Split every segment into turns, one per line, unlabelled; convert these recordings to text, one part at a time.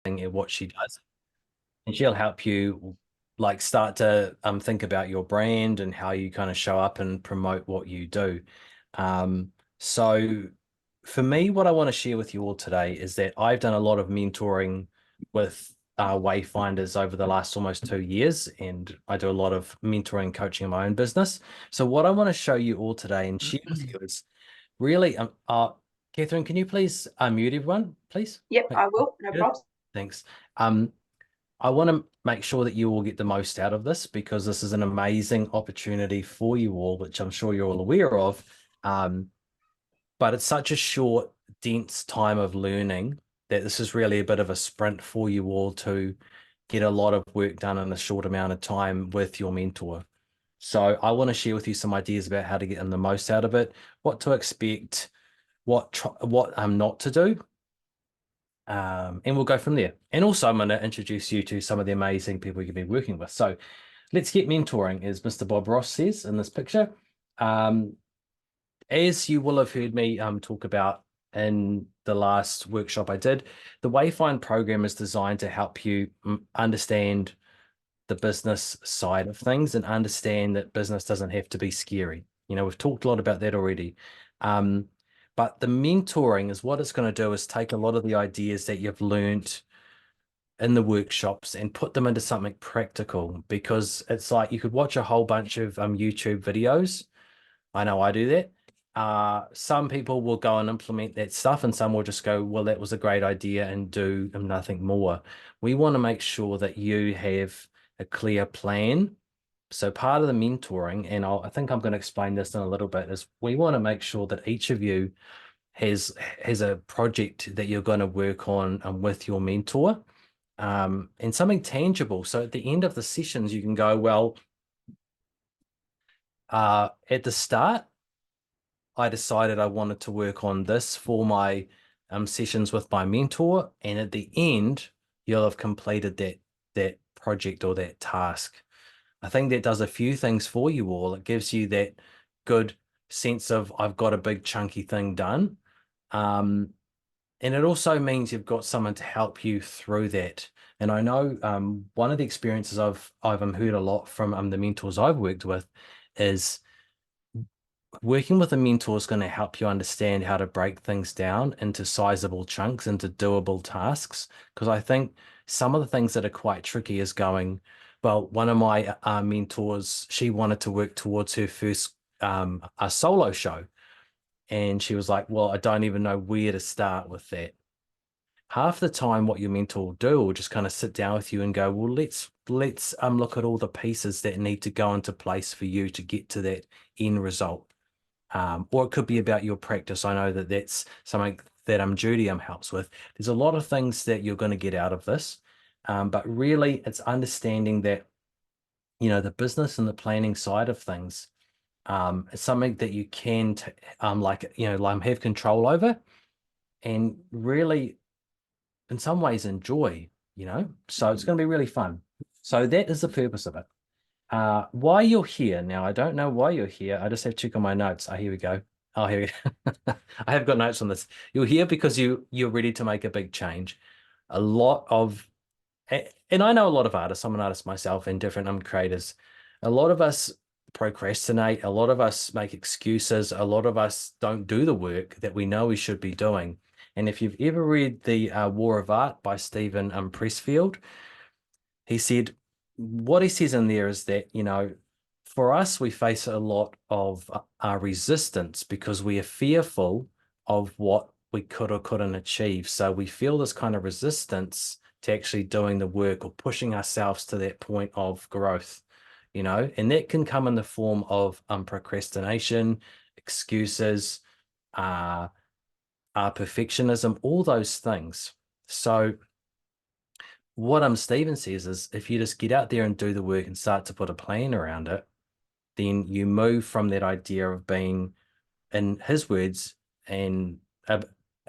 at what she does, and she'll help you like start to think about your brand and how you kind of show up and promote what you do. So for me, what I want to share with you all today is that I've done a lot of mentoring with Wayfinders over the last almost 2 years, and I do a lot of mentoring and coaching in my own business. So what I want to show you all today and share with you is really, Catherine, can you please unmute everyone, please?
Yep, I will. No problem.
Thanks. Um, I want to make sure that you all get the most out of this because this is an amazing opportunity for you all, which I'm sure you're all aware of. But it's such a short, dense time of learning that this is really a bit of a sprint for you all to get a lot of work done in a short amount of time with your mentor. So I want to share with you some ideas about how to get in the most out of it, what to expect, what not to do, and we'll go from there. And also, I'm going to introduce you to some of the amazing people you've been working with. So let's get mentoring, as Mr. Bob Ross says in this picture. Um, as you will have heard me talk about in the last workshop I did, the Wayfind program is designed to help you understand the business side of things and understand that business doesn't have to be scary. You know, we've talked a lot about that already. Um, but the mentoring is what it's going to do is take a lot of the ideas that you've learned in the workshops and put them into something practical, because it's like you could watch a whole bunch of YouTube videos. I know I do that. Some people will go and implement that stuff, and some will just go, well, that was a great idea, and do nothing more. We want to make sure that you have a clear plan. So part of the mentoring, and I think I'm going to explain this in a little bit, is we want to make sure that each of you has a project that you're going to work on with your mentor, and something tangible. So at the end of the sessions, you can go, well, at the start, I decided I wanted to work on this for my sessions with my mentor, and at the end, you'll have completed that project or that task. I think that does a few things for you all. It gives you that good sense of I've got a big chunky thing done. And it also means you've got someone to help you through that. And I know one of the experiences I've heard a lot from the mentors I've worked with is working with a mentor is going to help you understand how to break things down into sizable chunks, into doable tasks. Because I think some of the things that are quite tricky is going, well, one of my mentors, she wanted to work towards her first a solo show. And she was like, well, I don't even know where to start with that. Half the time what your mentor will do will just kind of sit down with you and go, well, let's look at all the pieces that need to go into place for you to get to that end result. Or it could be about your practice. I know that that's something that Judy helps with. There's a lot of things that you're going to get out of this, but really it's understanding that, you know, the business and the planning side of things is something that you can like, you know, like have control over, and really in some ways enjoy, you know. So it's going to be really fun. So that is the purpose of it. Why you're here now, I don't know why you're here. I just have to check on my notes. Oh, here we go. Oh, here we go. I have got notes on this. You're here because you're ready to make a big change. A lot of, and I know a lot of artists. I'm an artist myself, and different creators. A lot of us procrastinate. A lot of us make excuses. A lot of us don't do the work that we know we should be doing. And if you've ever read The War of Art by Stephen Pressfield, he said, what he says in there is that, you know, for us, we face a lot of our resistance because we are fearful of what we could or couldn't achieve. So we feel this kind of resistance to actually doing the work or pushing ourselves to that point of growth, you know, and that can come in the form of procrastination, excuses, perfectionism, all those things. So what Stephen says is if you just get out there and do the work and start to put a plan around it, then you move from that idea of being, in his words, and uh,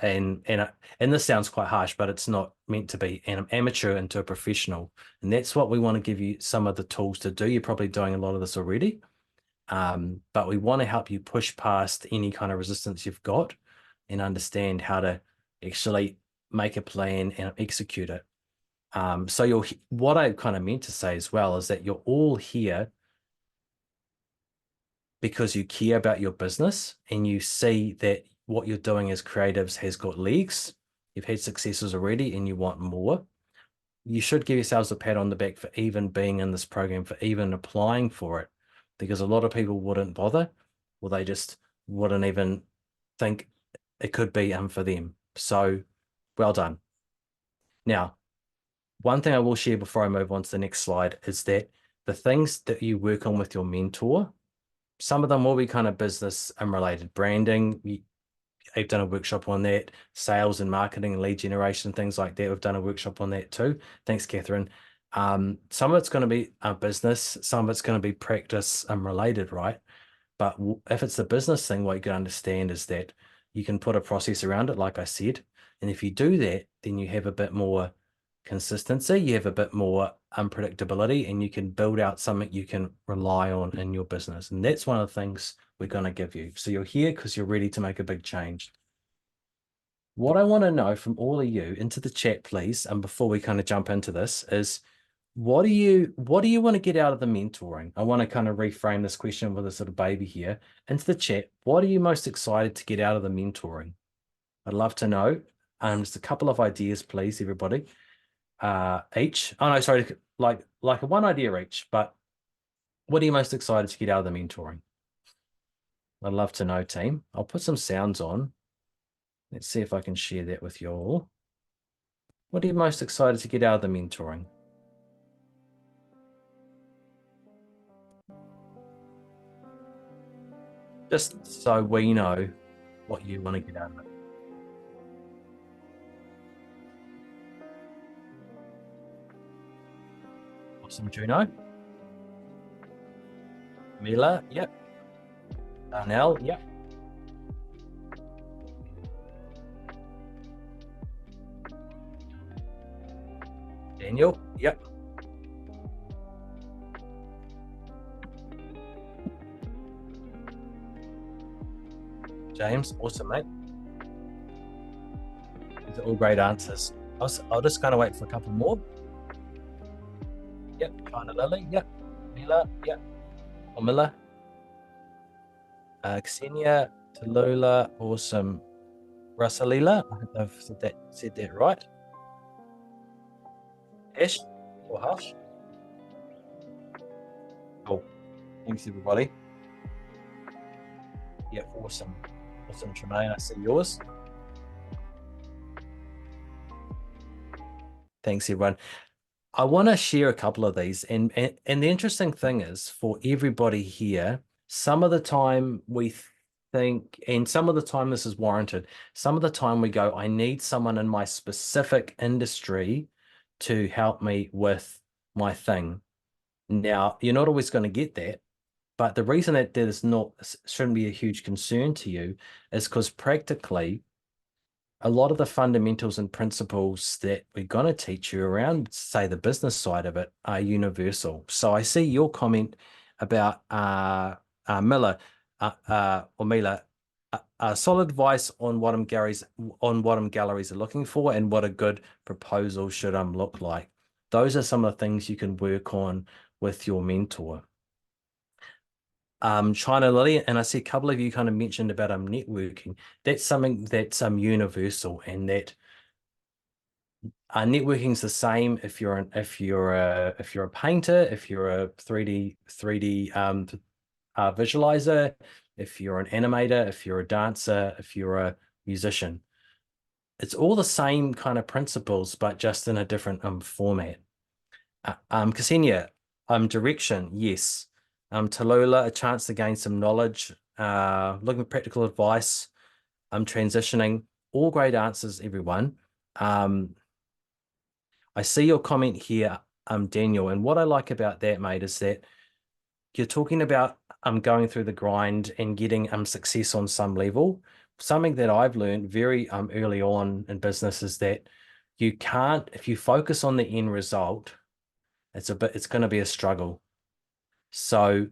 and this sounds quite harsh, but it's not meant to be, an amateur into a professional. And that's what we want to give you some of the tools to do. You're probably doing a lot of this already. But we want to help you push past any kind of resistance you've got and understand how to actually make a plan and execute it. So what I kind of meant to say as well is that you're all here because you care about your business and you see that what you're doing as creatives has got legs. You've had successes already and you want more. You should give yourselves a pat on the back for even being in this program, for even applying for it, because a lot of people wouldn't bother, or they just wouldn't even think it could be for them. So well done. Now, one thing I will share before I move on to the next slide is that the things that you work on with your mentor, some of them will be kind of business and related branding. I've done a workshop on that, sales and marketing and lead generation, things like that. We've done a workshop on that too. Thanks, Catherine. Some of it's going to be business, some of it's going to be practice and related, right? But if it's the business thing, what you can understand is that you can put a process around it, like I said. And if you do that, then you have a bit more consistency, you have a bit more unpredictability, and you can build out something you can rely on in your business. And that's one of the things we're going to give you. So you're here because you're ready to make a big change. What I want to know from all of you into the chat, please, and before we kind of jump into this, is what do you want to get out of the mentoring? I want to kind of reframe this question with a sort of baby here into the chat. What are you most excited to get out of the mentoring? I'd love to know. Just a couple of ideas, please, everybody. Each. Oh no, sorry, like one idea each. But what are you most excited to get out of the mentoring? I'd love to know, team. I'll put some sounds on. Let's see if I can share that with you all. What are you most excited to get out of the mentoring? Just so we know what you want to get out of it. Awesome, Juno. Mila, yep. Darnell, yep. Daniel, yep. James, awesome, mate. These are all great answers. I'll just kind of wait for a couple more. Yep, China Lily, yep. Mila, yep. Or Miller. Ksenia, Tallulah, awesome. Rasalila, I hope I've said that right. Ash or Hush. Cool. Thanks, everybody. Yep, awesome. Awesome, Tremaine. I see yours. Thanks, everyone. I want to share a couple of these. And the interesting thing is for everybody here, some of the time we think, and some of the time this is warranted, some of the time we go, I need someone in my specific industry to help me with my thing. Now, you're not always going to get that, but the reason that that is not shouldn't be a huge concern to you is because practically a lot of the fundamentals and principles that we're going to teach you around, say, the business side of it, are universal. So I see your comment about Miller or Mila. Solid advice on what galleries are looking for and what a good proposal should look like. Those are some of the things you can work on with your mentor. China Lily, and I see a couple of you kind of mentioned about networking. That's something that's universal, and that networking is the same if you're a painter, if you're a 3D visualizer, if you're an animator, if you're a dancer, if you're a musician. It's all the same kind of principles, but just in a different format. Ksenia, direction, yes. Tallulah, a chance to gain some knowledge, looking for practical advice, transitioning, all great answers, everyone. I see your comment here, Daniel, and what I like about that, mate, is that you're talking about going through the grind and getting success on some level. Something that I've learned very early on in business is that you can't, if you focus on the end result, it's going to be a struggle. So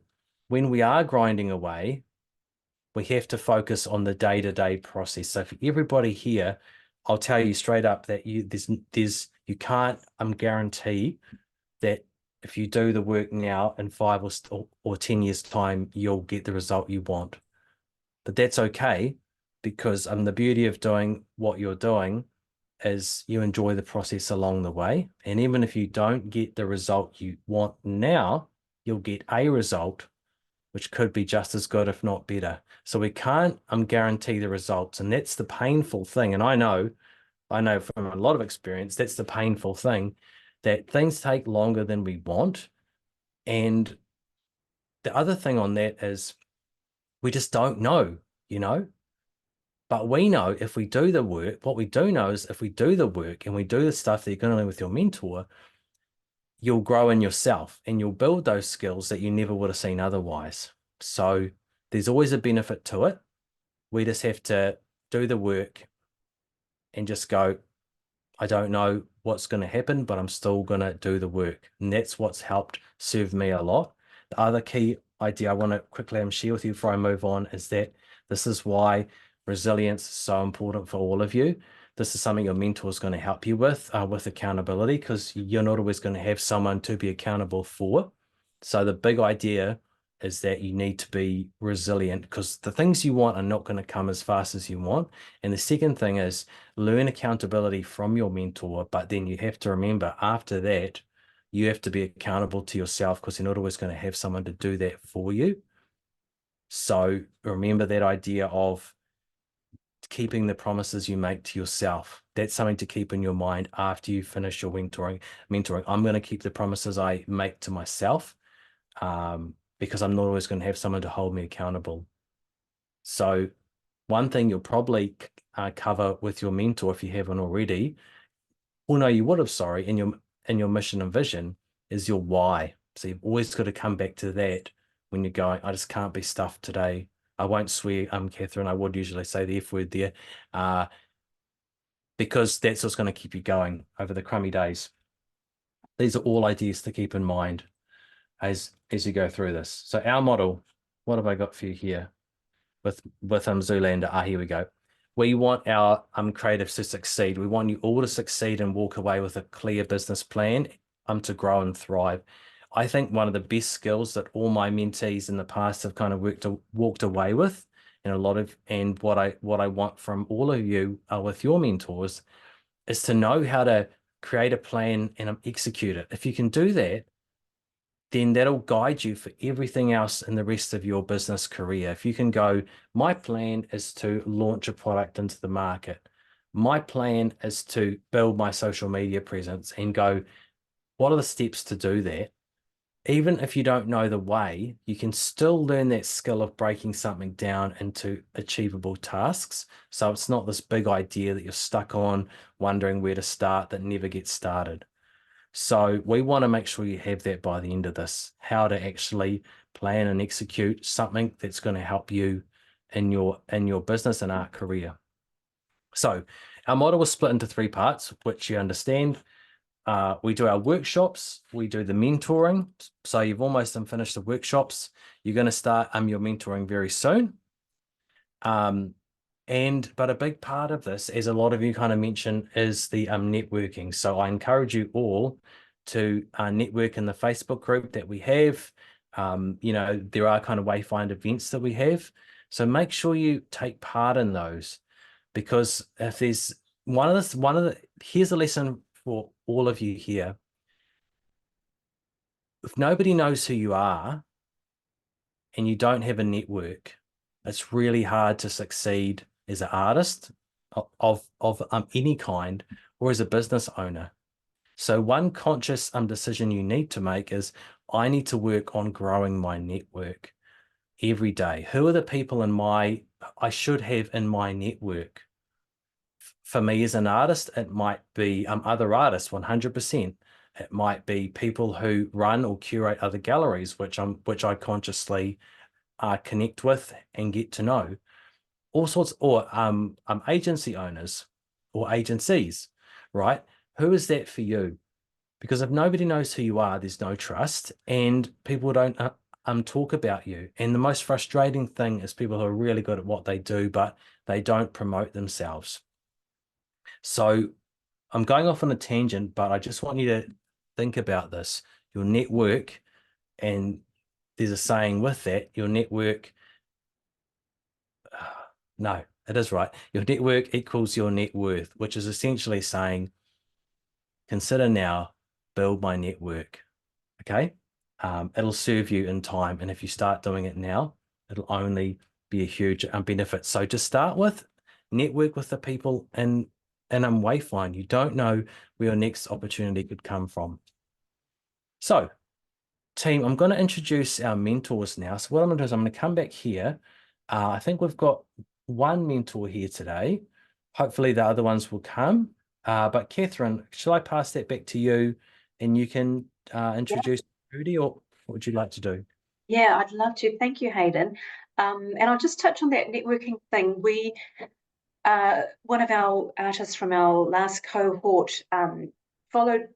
when we are grinding away, we have to focus on the day-to-day process. So for everybody here, I'll tell you straight up that you're You can't guarantee that if you do the work now in 5 or 10 years time, you'll get the result you want. But that's okay, because the beauty of doing what you're doing is you enjoy the process along the way. And even if you don't get the result you want now, you'll get a result which could be just as good, if not better. So we can't guarantee the results. And that's the painful thing. And I know from a lot of experience, that's the painful thing, that things take longer than we want. And the other thing on that is we just don't know, you know. But we know if we do the work, what we do know is if we do the work and we do the stuff that you're going to learn with your mentor, you'll grow in yourself and you'll build those skills that you never would have seen otherwise. So there's always a benefit to it. We just have to do the work and just go, I don't know what's going to happen, but I'm still going to do the work. And that's what's helped serve me a lot. The other key idea I want to quickly share with you before I move on is that this is why resilience is so important for all of you. This is something your mentor is going to help you with accountability, because you're not always going to have someone to be accountable for. So the big idea is that you need to be resilient, because the things you want are not going to come as fast as you want. And the second thing is learn accountability from your mentor, but then you have to remember after that, you have to be accountable to yourself, because you're not always going to have someone to do that for you. So remember that idea of keeping the promises you make to yourself. That's something to keep in your mind after you finish your mentoring. I'm going to keep the promises I make to myself, because I'm not always going to have someone to hold me accountable. So one thing you'll probably cover with your mentor, if you haven't already, well, no, you would have, sorry, in your mission and vision, is your why. So you've always got to come back to that when you're going, I just can't be stuffed today. I won't swear, Catherine, I would usually say the F word there, because that's what's going to keep you going over the crummy days. These are all ideas to keep in mind as you go through this. So our model, what have I got for you here with Zoolander? Here we go. We want our creatives to succeed. We want you all to succeed and walk away with a clear business plan to grow and thrive. I think one of the best skills that all my mentees in the past have kind of walked away with, and what I want from all of you with your mentors, is to know how to create a plan and execute it. If you can do that, then that'll guide you for everything else in the rest of your business career. If you can go, my plan is to launch a product into the market. My plan is to build my social media presence, and go, what are the steps to do that? Even if you don't know the way, you can still learn that skill of breaking something down into achievable tasks. So it's not this big idea that you're stuck on, wondering where to start, that never gets started. So we want to make sure you have that by the end of this, how to actually plan and execute something that's going to help you in your business and art career. So our model was split into 3 parts, which you understand. We do our workshops, we do the mentoring. So you've almost finished the workshops. You're going to start your mentoring very soon. But a big part of this, as a lot of you kind of mentioned, is the networking. So I encourage you all to network in the Facebook group that we have. There are kind of Wayfind events that we have. So make sure you take part in those, because if there's here's a lesson for all of you here. If nobody knows who you are and you don't have a network, it's really hard to succeed as an artist of any kind, or as a business owner. So one conscious decision you need to make is, I need to work on growing my network every day. Who are the people I should have in my network? For me as an artist, it might be other artists, 100%. It might be people who run or curate other galleries, which I consciously connect with and get to know. All sorts, or agency owners or agencies, right? Who is that for you? Because if nobody knows who you are, there's no trust, and people don't talk about you. And the most frustrating thing is people who are really good at what they do, but they don't promote themselves. So I'm going off on a tangent, but I just want you to think about this. Your network, and there's a saying with that, your network, no, it is right. Your network equals your net worth, which is essentially saying, consider now, build my network. Okay. It'll serve you in time. And if you start doing it now, it'll only be a huge benefit. So to start with, network with the people in Wayfind. You don't know where your next opportunity could come from. So, team, I'm going to introduce our mentors now. So what I'm going to do is I'm going to come back here. I think we've got one mentor here today. Hopefully the other ones will come. But Catherine, shall I pass that back to you and you can introduce Rudy, or what would you like to do?
Yeah, I'd love to. Thank you, Hayden. And I'll just touch on that networking thing. One of our artists from our last cohort followed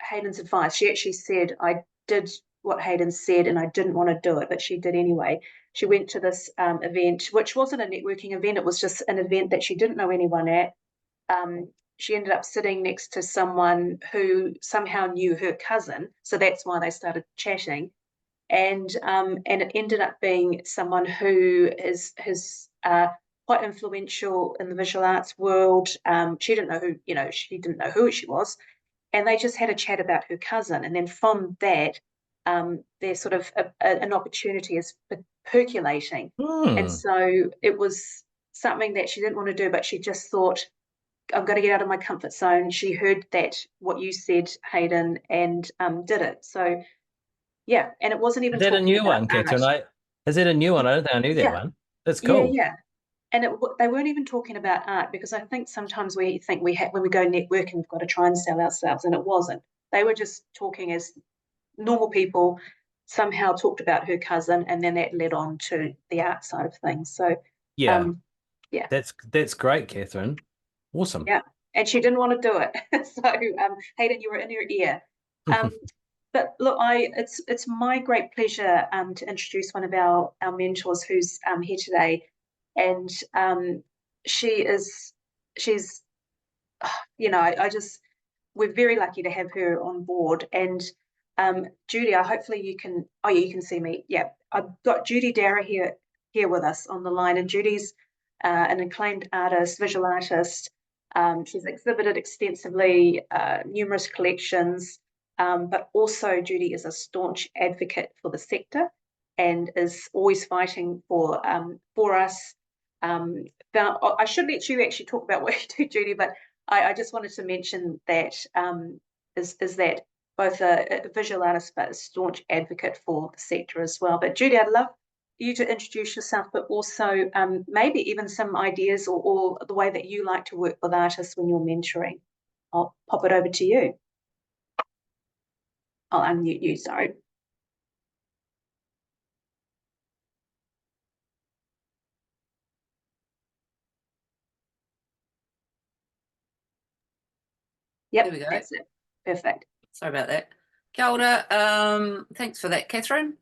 Hayden's advice. She actually said, I did what Hayden said and I didn't want to do it, but she did anyway. She went to this event, which wasn't a networking event. It was just an event that she didn't know anyone at. She ended up sitting next to someone who somehow knew her cousin. So that's why they started chatting. And it ended up being someone who is quite influential in the visual arts world. She didn't know she didn't know who she was, and they just had a chat about her cousin, and then from that, there's sort of an opportunity is percolating, and
Hmm.
so it was something that she didn't want to do, but she just thought, I'm going to get out of my comfort zone. She heard that what you said, Hayden, and did it. So yeah, and it wasn't
Is
even
that a
talking
new
about
one,
art.
Catherine? Is that a new one? I don't think I knew that
Yeah,
one. That's
yeah,
cool.
yeah. And they weren't even talking about art because I think sometimes we think when we go networking, we've got to try and sell ourselves, and it wasn't. They were just talking as normal people. Somehow talked about her cousin, and then that led on to the art side of things. So,
Yeah,
um, yeah,
that's great, Catherine. Awesome.
yeah. And she didn't want to do it. So, Hayden, you were in her ear. Um, But look, it's my great pleasure to introduce one of our mentors who's here today, and she is she's I just we're very lucky to have her on board. And Judy, hopefully you can. Oh yeah, you can see me. Yeah, I've got Judy Dara here with us on the line, and Judy's an acclaimed artist, visual artist. She's exhibited extensively, numerous collections, but also Judy is a staunch advocate for the sector and is always fighting for us. I should let you actually talk about what you do, Judy, but I just wanted to mention that is that both a visual artist but a staunch advocate for the sector as well. But Judy, I'd love you to introduce yourself, but also maybe even some ideas or the way that you like to work with artists when you're mentoring. I'll pop it over to you. I'll unmute you, sorry.
There
Yep,
we go.
that's it. Perfect.
Sorry about that. Kia ora. Thanks for that, Catherine.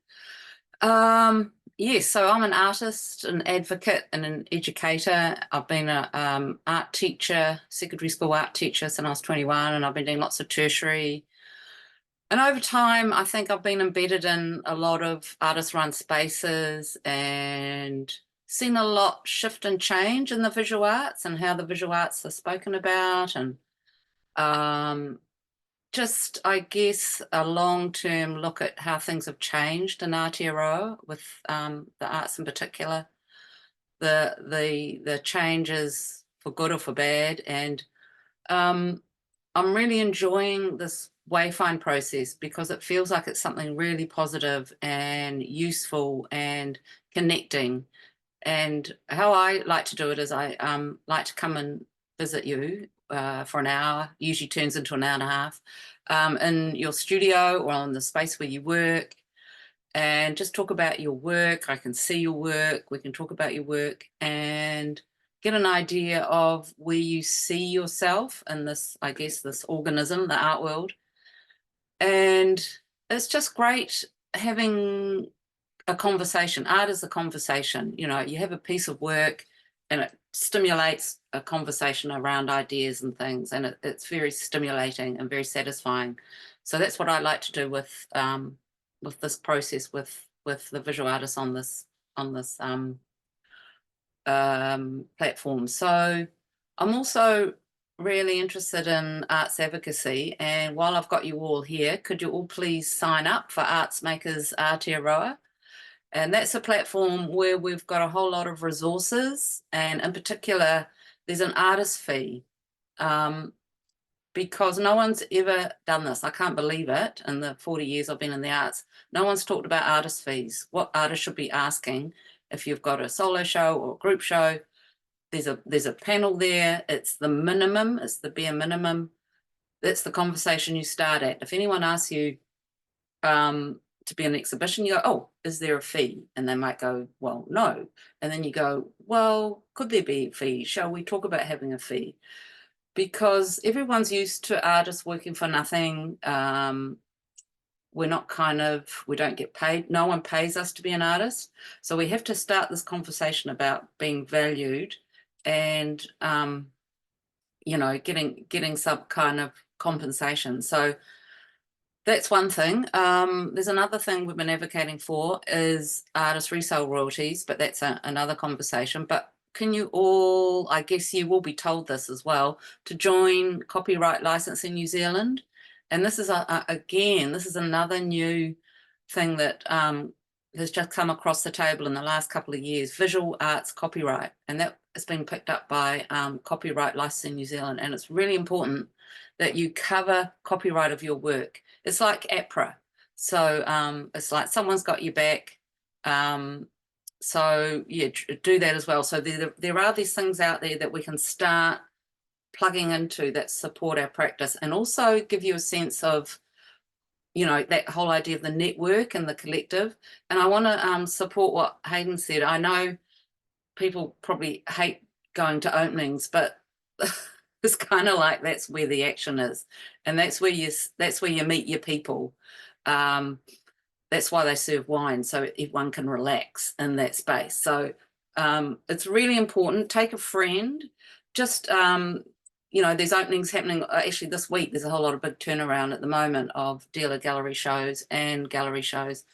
Yes, so I'm an artist, an advocate, and an educator. I've been an art teacher, secondary school art teacher since I was 21, and I've been doing lots of tertiary. And over time, I think I've been embedded in a lot of artist-run spaces and seen a lot shift and change in the visual arts and how the visual arts are spoken about, and just, I guess, a long-term look at how things have changed in Aotearoa with the arts in particular, the changes for good or for bad. And I'm really enjoying this Wayfind process because it feels like it's something really positive and useful and connecting. And how I like to do it is I like to come and visit you for an hour, usually turns into an hour and a half, in your studio or on the space where you work, and just talk about your work. I can see your work, we can talk about your work and get an idea of where you see yourself in this, I guess, this organism, the art world. And it's just great having a conversation. Art is a conversation. You know, you have a piece of work, and it stimulates a conversation around ideas and things, and it's very stimulating and very satisfying. So that's what I like to do with this process with the visual artists on this platform. So I'm also really interested in arts advocacy, and while I've got you all here, could you all please sign up for Arts Makers Aotearoa? And that's a platform where we've got a whole lot of resources, and in particular, there's an artist fee, because no one's ever done this. I can't believe it. In the 40 years I've been in the arts, no one's talked about artist fees, what artists should be asking if you've got a solo show or a group show. There's a panel there. It's the minimum, it's the bare minimum. That's the conversation you start at. If anyone asks you to be in an exhibition, you go, oh, is there a fee? And they might go, well, no. And then you go, well, could there be a fee? Shall we talk about having a fee? Because everyone's used to artists working for nothing. We don't get paid. No one pays us to be an artist. So we have to start this conversation about being valued and, getting some kind of compensation. So that's one thing. There's another thing we've been advocating for is artist resale royalties, but that's another conversation. But can you all, I guess you will be told this as well, to join Copyright Licensing New Zealand. And this is, again, this is another new thing that has just come across the table in the last couple of years, visual arts copyright. And that has been picked up by Copyright Licensing New Zealand. And it's really important that you cover copyright of your work. It's like APRA. So it's like someone's got your back. So yeah, do that as well. So there are these things out there that we can start plugging into that support our practice, and also give you a sense of, that whole idea of the network and the collective. And I want to support what Hayden said. I know people probably hate going to openings, but it's kind of like that's where the action is, and that's where you meet your people. That's why they serve wine, so everyone can relax in that space. So it's really important. Take a friend. Just there's openings happening. Actually, this week there's a whole lot of big turnaround at the moment of dealer gallery shows and gallery shows,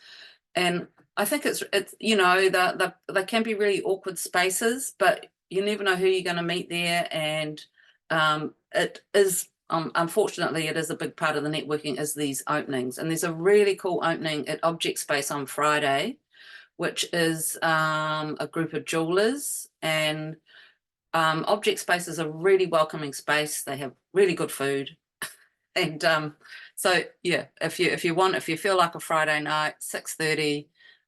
and I think it's they can be really awkward spaces, but you never know who you're going to meet there, and it is. Unfortunately, it is a big part of the networking is these openings. And there's a really cool opening at Object Space on Friday, which is a group of jewelers. And Object Space is a really welcoming space. They have really good food. And so, yeah, if you feel like a Friday night, 6:30,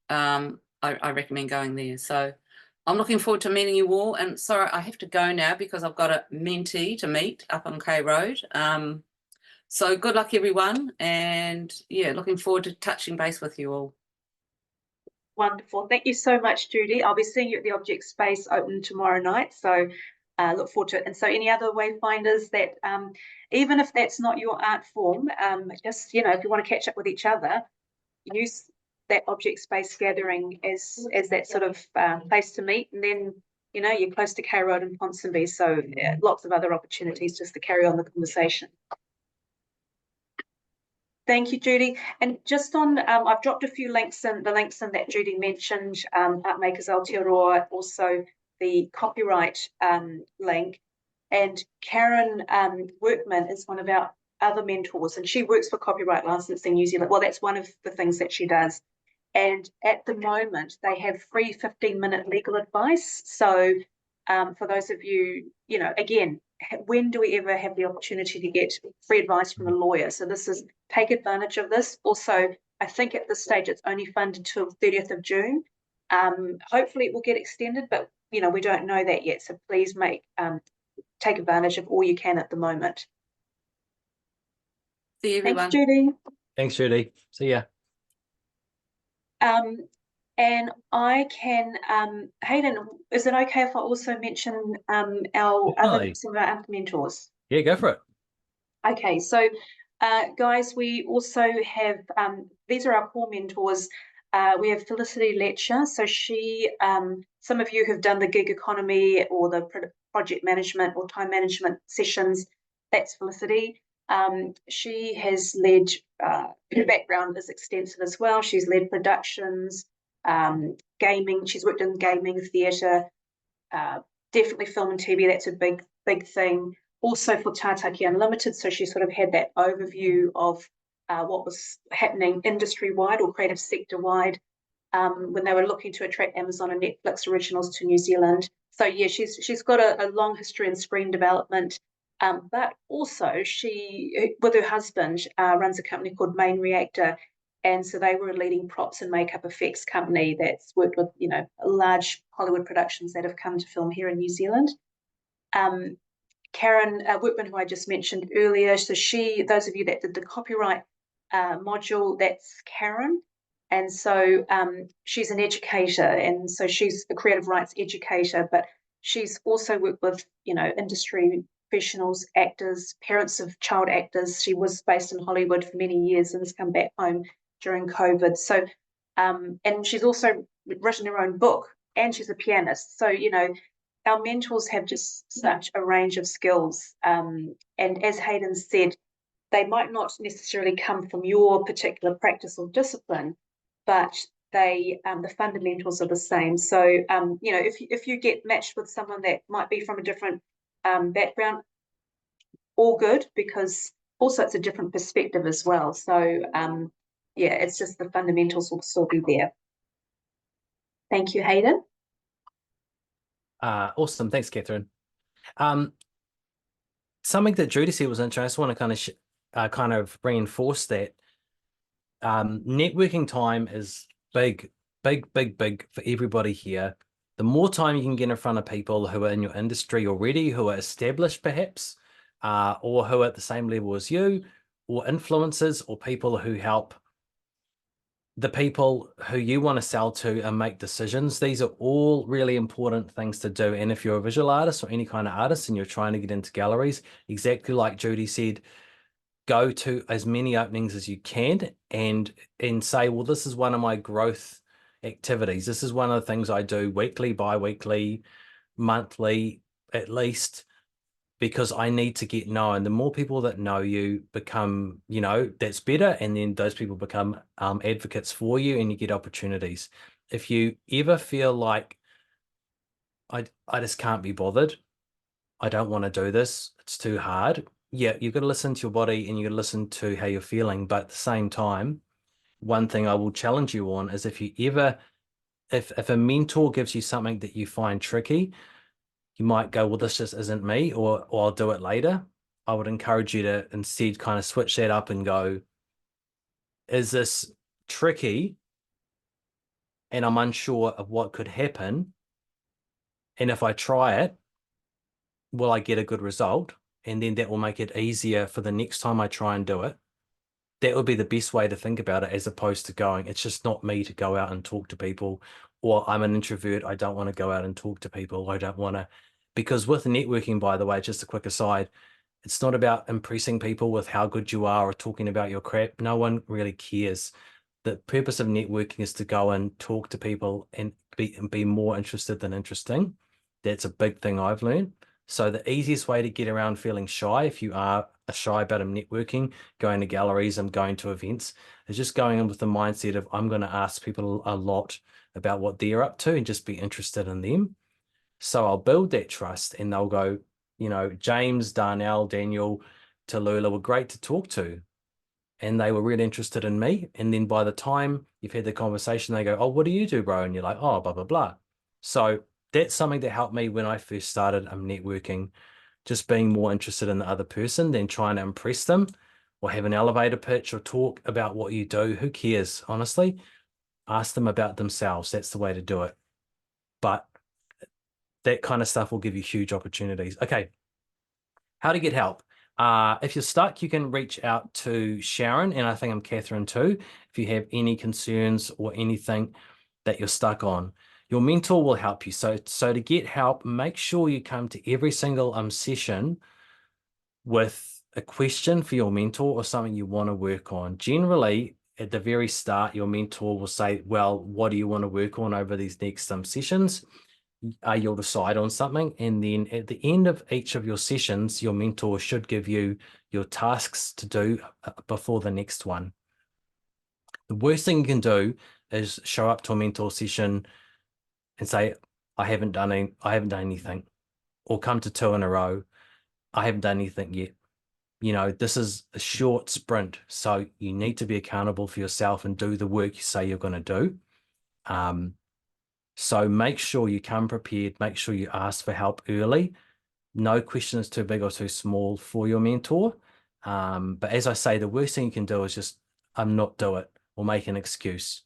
I recommend going there. So I'm looking forward to meeting you all. And sorry, I have to go now because I've got a mentee to meet up on K Road. So good luck, everyone. And yeah, looking forward to touching base with you all.
Wonderful. Thank you so much, Judy. I'll be seeing you at the Object Space open tomorrow night. So look forward to it. And so any other Wayfinders that, even if that's not your art form, just, if you want to catch up with each other, use that Object Space gathering as that sort of place to meet. And then, you're close to K Road and Ponsonby, so lots of other opportunities just to carry on the conversation. Thank you, Judy. And just on, I've dropped a few links in, the links in that Judy mentioned, Art Makers Aotearoa, also the copyright link. And Karen Workman is one of our other mentors, and she works for Copyright Licensing New Zealand. Well, that's one of the things that she does. And at the moment, they have free 15-minute legal advice. So for those of you, again, when do we ever have the opportunity to get free advice from a lawyer? So take advantage of this. Also, I think at this stage, it's only funded till 30th of June. Hopefully it will get extended, but we don't know that yet. So please take advantage of all you can at the moment.
See you, everyone.
Thanks, Judy.
Thanks, Judy. See ya.
And I can, Hayden, is it okay if I also mention some of our other mentors?
Yeah, go for it.
Okay, so guys, we also have, these are our core mentors. We have Felicity Letcher. So she, some of you who've done the gig economy or the project management or time management sessions, that's Felicity. She has led, her background is extensive as well. She's led productions, gaming. She's worked in gaming, theatre, definitely film and TV. That's a big thing. Also for Tātaki Unlimited. So she sort of had that overview of what was happening industry-wide or creative sector-wide when they were looking to attract Amazon and Netflix originals to New Zealand. So yeah, she's got a long history in screen development, but also she, with her husband, runs a company called Main Reactor, and so they were a leading props and makeup effects company that's worked with large Hollywood productions that have come to film here in New Zealand. Karen Whitman, who I just mentioned earlier, so those of you that did the copyright module, that's Karen. And so she's an educator, and so she's a creative rights educator, but she's also worked with, industry professionals, actors, parents of child actors. She was based in Hollywood for many years and has come back home during COVID. So, and she's also written her own book, and she's a pianist. So, our mentors have just such a range of skills. And as Hayden said, they might not necessarily come from your particular practice or discipline, but the fundamentals are the same. So, if you get matched with someone that might be from a different background, all good, because also it's a different perspective as well. So, yeah, it's just the fundamentals will still be there. Thank you, Hayden.
Awesome. Thanks, Catherine. Something that Judy said was interesting. I just want to kind of reinforce that networking time is big for everybody here. The more time you can get in front of people who are in your industry already, who are established perhaps, or who are at the same level as you, or influencers, or people who help the people who you want to sell to and make decisions. These are all really important things to do. And if you're a visual artist or any kind of artist and you're trying to get into galleries, exactly like Judy said, go to as many openings as you can and say, well, this is one of my growth activities. This is one of the things I do weekly, bi-weekly, monthly, at least, because I need to get known. The more people that know you become, that's better. And then those people become advocates for you and you get opportunities. If you ever feel like I just can't be bothered, I don't want to do this, it's too hard. Yeah, you've got to listen to your body and you've got to listen to how you're feeling. But at the same time, one thing I will challenge you on is if a mentor gives you something that you find tricky, you might go, well, this just isn't me, or I'll do it later. I would encourage you to instead kind of switch that up and go, is this tricky? And I'm unsure of what could happen. And if I try it, will I get a good result? And then that will make it easier for the next time I try and do it. That would be the best way to think about it, as opposed to going, it's just not me to go out and talk to people, or I'm an introvert, I don't want to go out and talk to people. I don't want to, because with networking, by the way, just a quick aside, it's not about impressing people with how good you are or talking about your crap. No one really cares. The purpose of networking is to go and talk to people and be more interested than interesting. That's a big thing I've learned. So the easiest way to get around feeling shy, if you are shy about networking, going to galleries and going to events, is just going in with the mindset of, I'm going to ask people a lot about what they're up to and just be interested in them. So I'll build that trust and they'll go, James, Darnell, Daniel, Tallulah were great to talk to. And they were really interested in me. And then by the time you've had the conversation, they go, oh, what do you do, bro? And you're like, oh, blah, blah, blah. So that's something that helped me when I first started networking, just being more interested in the other person than trying to impress them or have an elevator pitch or talk about what you do. Who cares? Honestly, ask them about themselves. That's the way to do it. But that kind of stuff will give you huge opportunities. Okay. How to get help. If you're stuck, you can reach out to Sharon, and I think I'm Catherine too, if you have any concerns or anything that you're stuck on. Your mentor will help you. So to get help, make sure you come to every single session with a question for your mentor or something you want to work on. Generally, at the very start, your mentor will say, well, what do you want to work on over these next sessions? You'll decide on something. And then at the end of each of your sessions, your mentor should give you your tasks to do before the next one. The worst thing you can do is show up to a mentor session and say, I haven't done anything, or come to 2 in a row. I haven't done anything yet. You know, this is a short sprint, so you need to be accountable for yourself and do the work you say you're going to do. So make sure you come prepared. Make sure you ask for help early. No question is too big or too small for your mentor. But as I say, the worst thing you can do is just not do it or make an excuse.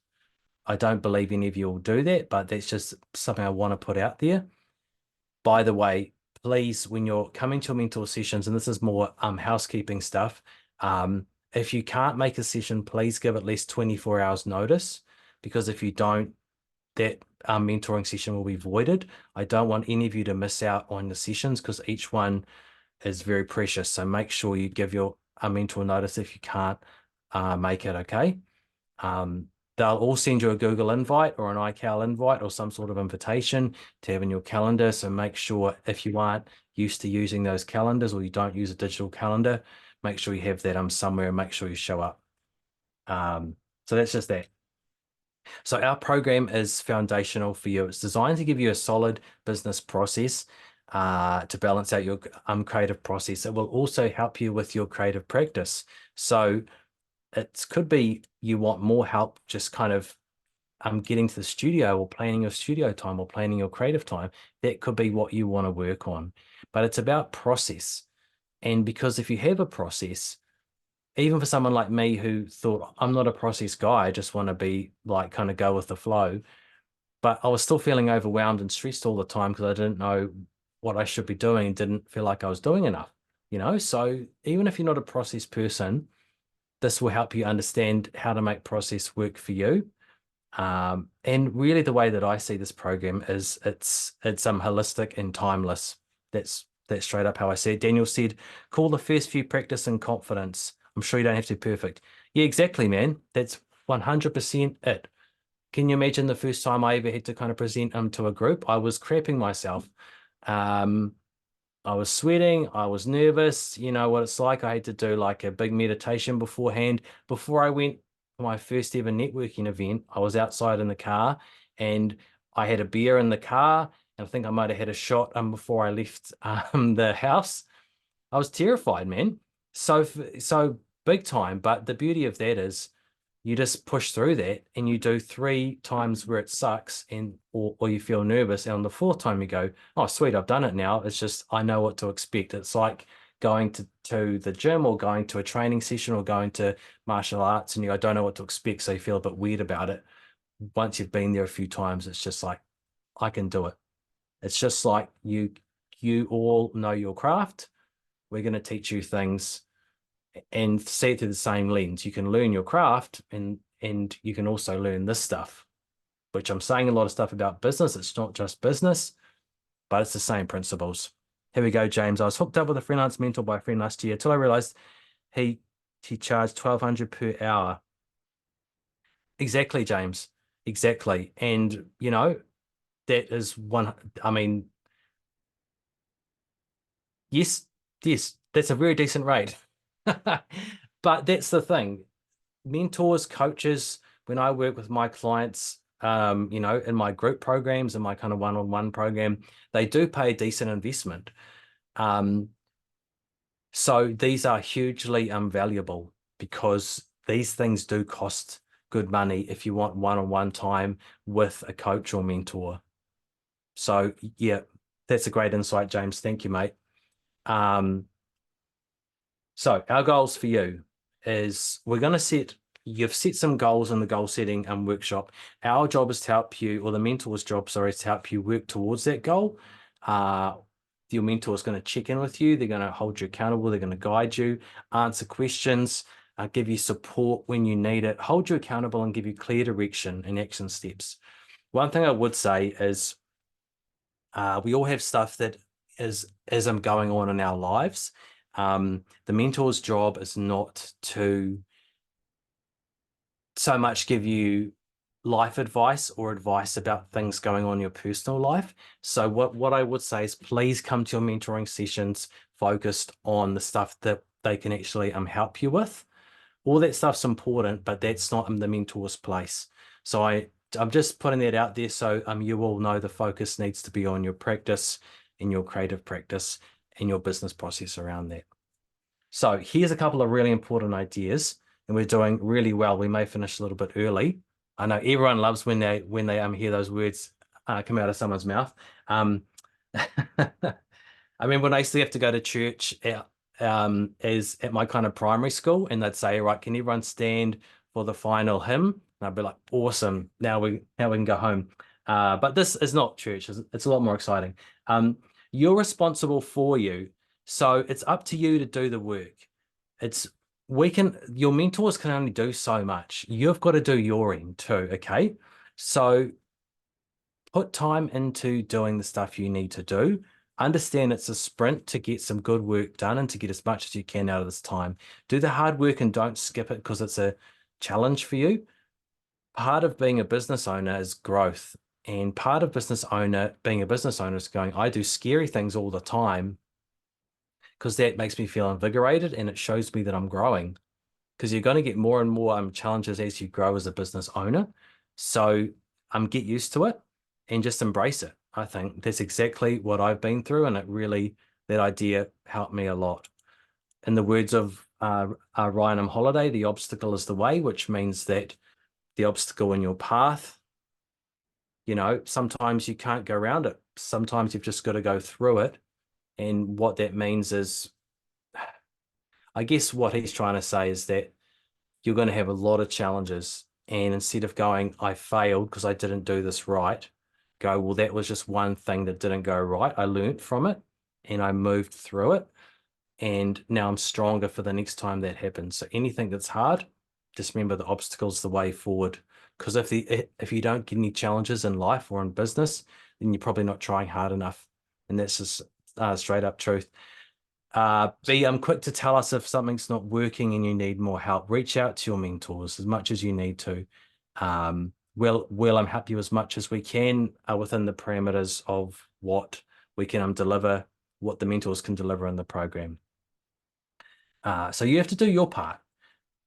I don't believe any of you will do that, but that's just something I want to put out there. By the way, please, when you're coming to mentor sessions, and this is more housekeeping stuff, if you can't make a session, please give at least 24 hours notice, because if you don't, that mentoring session will be voided. I don't want any of you to miss out on the sessions, because each one is very precious. So make sure you give your mentor notice if you can't make it, okay? They'll all send you a Google invite or an iCal invite or some sort of invitation to have in your calendar. So make sure, if you aren't used to using those calendars or you don't use a digital calendar, make sure you have that somewhere and make sure you show up. So that's just that. So our program is foundational for you. It's designed to give you a solid business process to balance out your creative process. It will also help you with your creative practice. So it could be you want more help just kind of getting to the studio or planning your studio time or planning your creative time. That could be what you want to work on. But it's about process. And because if you have a process, even for someone like me who thought, I'm not a process guy, I just want to be like kind of go with the flow. But I was still feeling overwhelmed and stressed all the time because I didn't know what I should be doing and didn't feel like I was doing enough, you know? So even if you're not a process person, this will help you understand how to make process work for you. And really the way that I see this program is it's holistic and timeless. That's straight up how I see it. Daniel said, call the first few practice in confidence. I'm sure you don't have to be perfect. Yeah, exactly, man. That's 100% it. Can you imagine the first time I ever had to kind of present to a group? I was crapping myself. I was sweating. I was nervous. You know what it's like. I had to do like a big meditation beforehand. Before I went to my first ever networking event, I was outside in the car and I had a beer in the car. And I think I might have had a shot before I left the house. I was terrified, man. So big time. But the beauty of that is you just push through that and you do 3 times where it sucks or you feel nervous. And on the 4th time you go, oh, sweet, I've done it now. It's just, I know what to expect. It's like going to the gym or going to a training session or going to martial arts and I don't know what to expect. So you feel a bit weird about it. Once you've been there a few times, it's just like, I can do it. It's just like you all know your craft. We're going to teach you things and see it through the same lens. You can learn your craft and you can also learn this stuff, which I'm saying a lot of stuff about business. It's not just business, but it's the same principles. Here we go, James. I was hooked up with a freelance mentor by a friend last year until I realized he charged $1,200 per hour. Exactly, James. Exactly. And, you know, that is one, I mean, yes, that's a very decent rate. But that's the thing. Mentors, coaches, when I work with my clients, you know, in my group programs and my kind of one-on-one program, they do pay a decent investment. So these are hugely valuable because these things do cost good money if you want one-on-one time with a coach or mentor. So yeah, that's a great insight, James. Thank you, mate. So our goals for you is you've set some goals in the goal setting workshop. Our job is to help you, or the mentor's job, sorry, is to help you work towards that goal. Your mentor is going to check in with you. They're going to hold you accountable. They're going to guide you, answer questions, give you support when you need it, hold you accountable and give you clear direction and action steps. One thing I would say is we all have stuff that is going on in our lives. The mentor's job is not to so much give you life advice or advice about things going on in your personal life. So what I would say is please come to your mentoring sessions focused on the stuff that they can actually help you with. All that stuff's important, but that's not the mentor's place. So I'm just putting that out there so you all know the focus needs to be on your practice and your creative practice and your business process around that. So here's a couple of really important ideas, and we're doing really well. We may finish a little bit early. I know everyone loves when they hear those words come out of someone's mouth. I remember when I used to have to go to church is at my kind of primary school, and they'd say, right, can everyone stand for the final hymn? And I'd be like, awesome, now we can go home. But this is not church, it's a lot more exciting. You're responsible for you. So it's up to you to do the work. Your mentors can only do so much. You've got to do your end too, okay? So put time into doing the stuff you need to do. Understand it's a sprint to get some good work done and to get as much as you can out of this time. Do the hard work and don't skip it because it's a challenge for you. Part of being a business owner is growth. And part of being a business owner is going, I do scary things all the time because that makes me feel invigorated and it shows me that I'm growing. Because you're going to get more and more challenges as you grow as a business owner. So get used to it and just embrace it. I think that's exactly what I've been through, and that idea helped me a lot. In the words of Ryan M. Holiday, the obstacle is the way, which means that the obstacle in your path, sometimes you can't go around it. Sometimes you've just got to go through it. And what that means is, I guess what he's trying to say is that you're going to have a lot of challenges. And instead of going, I failed because I didn't do this right, go, well, that was just one thing that didn't go right. I learned from it and I moved through it. And now I'm stronger for the next time that happens. So anything that's hard, just remember the obstacle's the way forward. Because if you don't get any challenges in life or in business, then you're probably not trying hard enough. And that's just straight up truth. Be quick to tell us if something's not working and you need more help. Reach out to your mentors as much as you need to. We'll help you as much as we can within the parameters of what we can deliver, what the mentors can deliver in the program. So you have to do your part,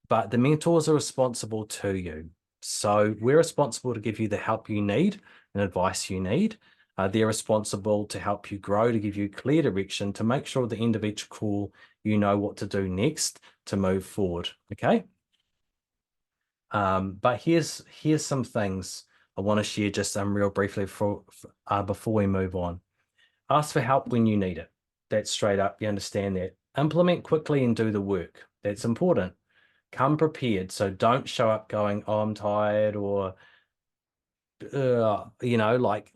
but the mentors are responsible to you. So we're responsible to give you the help you need and advice you need. They're responsible to help you grow, to give you clear direction, to make sure at the end of each call, you know what to do next to move forward, okay? But here's some things I want to share just real briefly before we move on. Ask for help when you need it. That's straight up, you understand that. Implement quickly and do the work. That's important. Come prepared, so don't show up going, oh, I'm tired, or, like,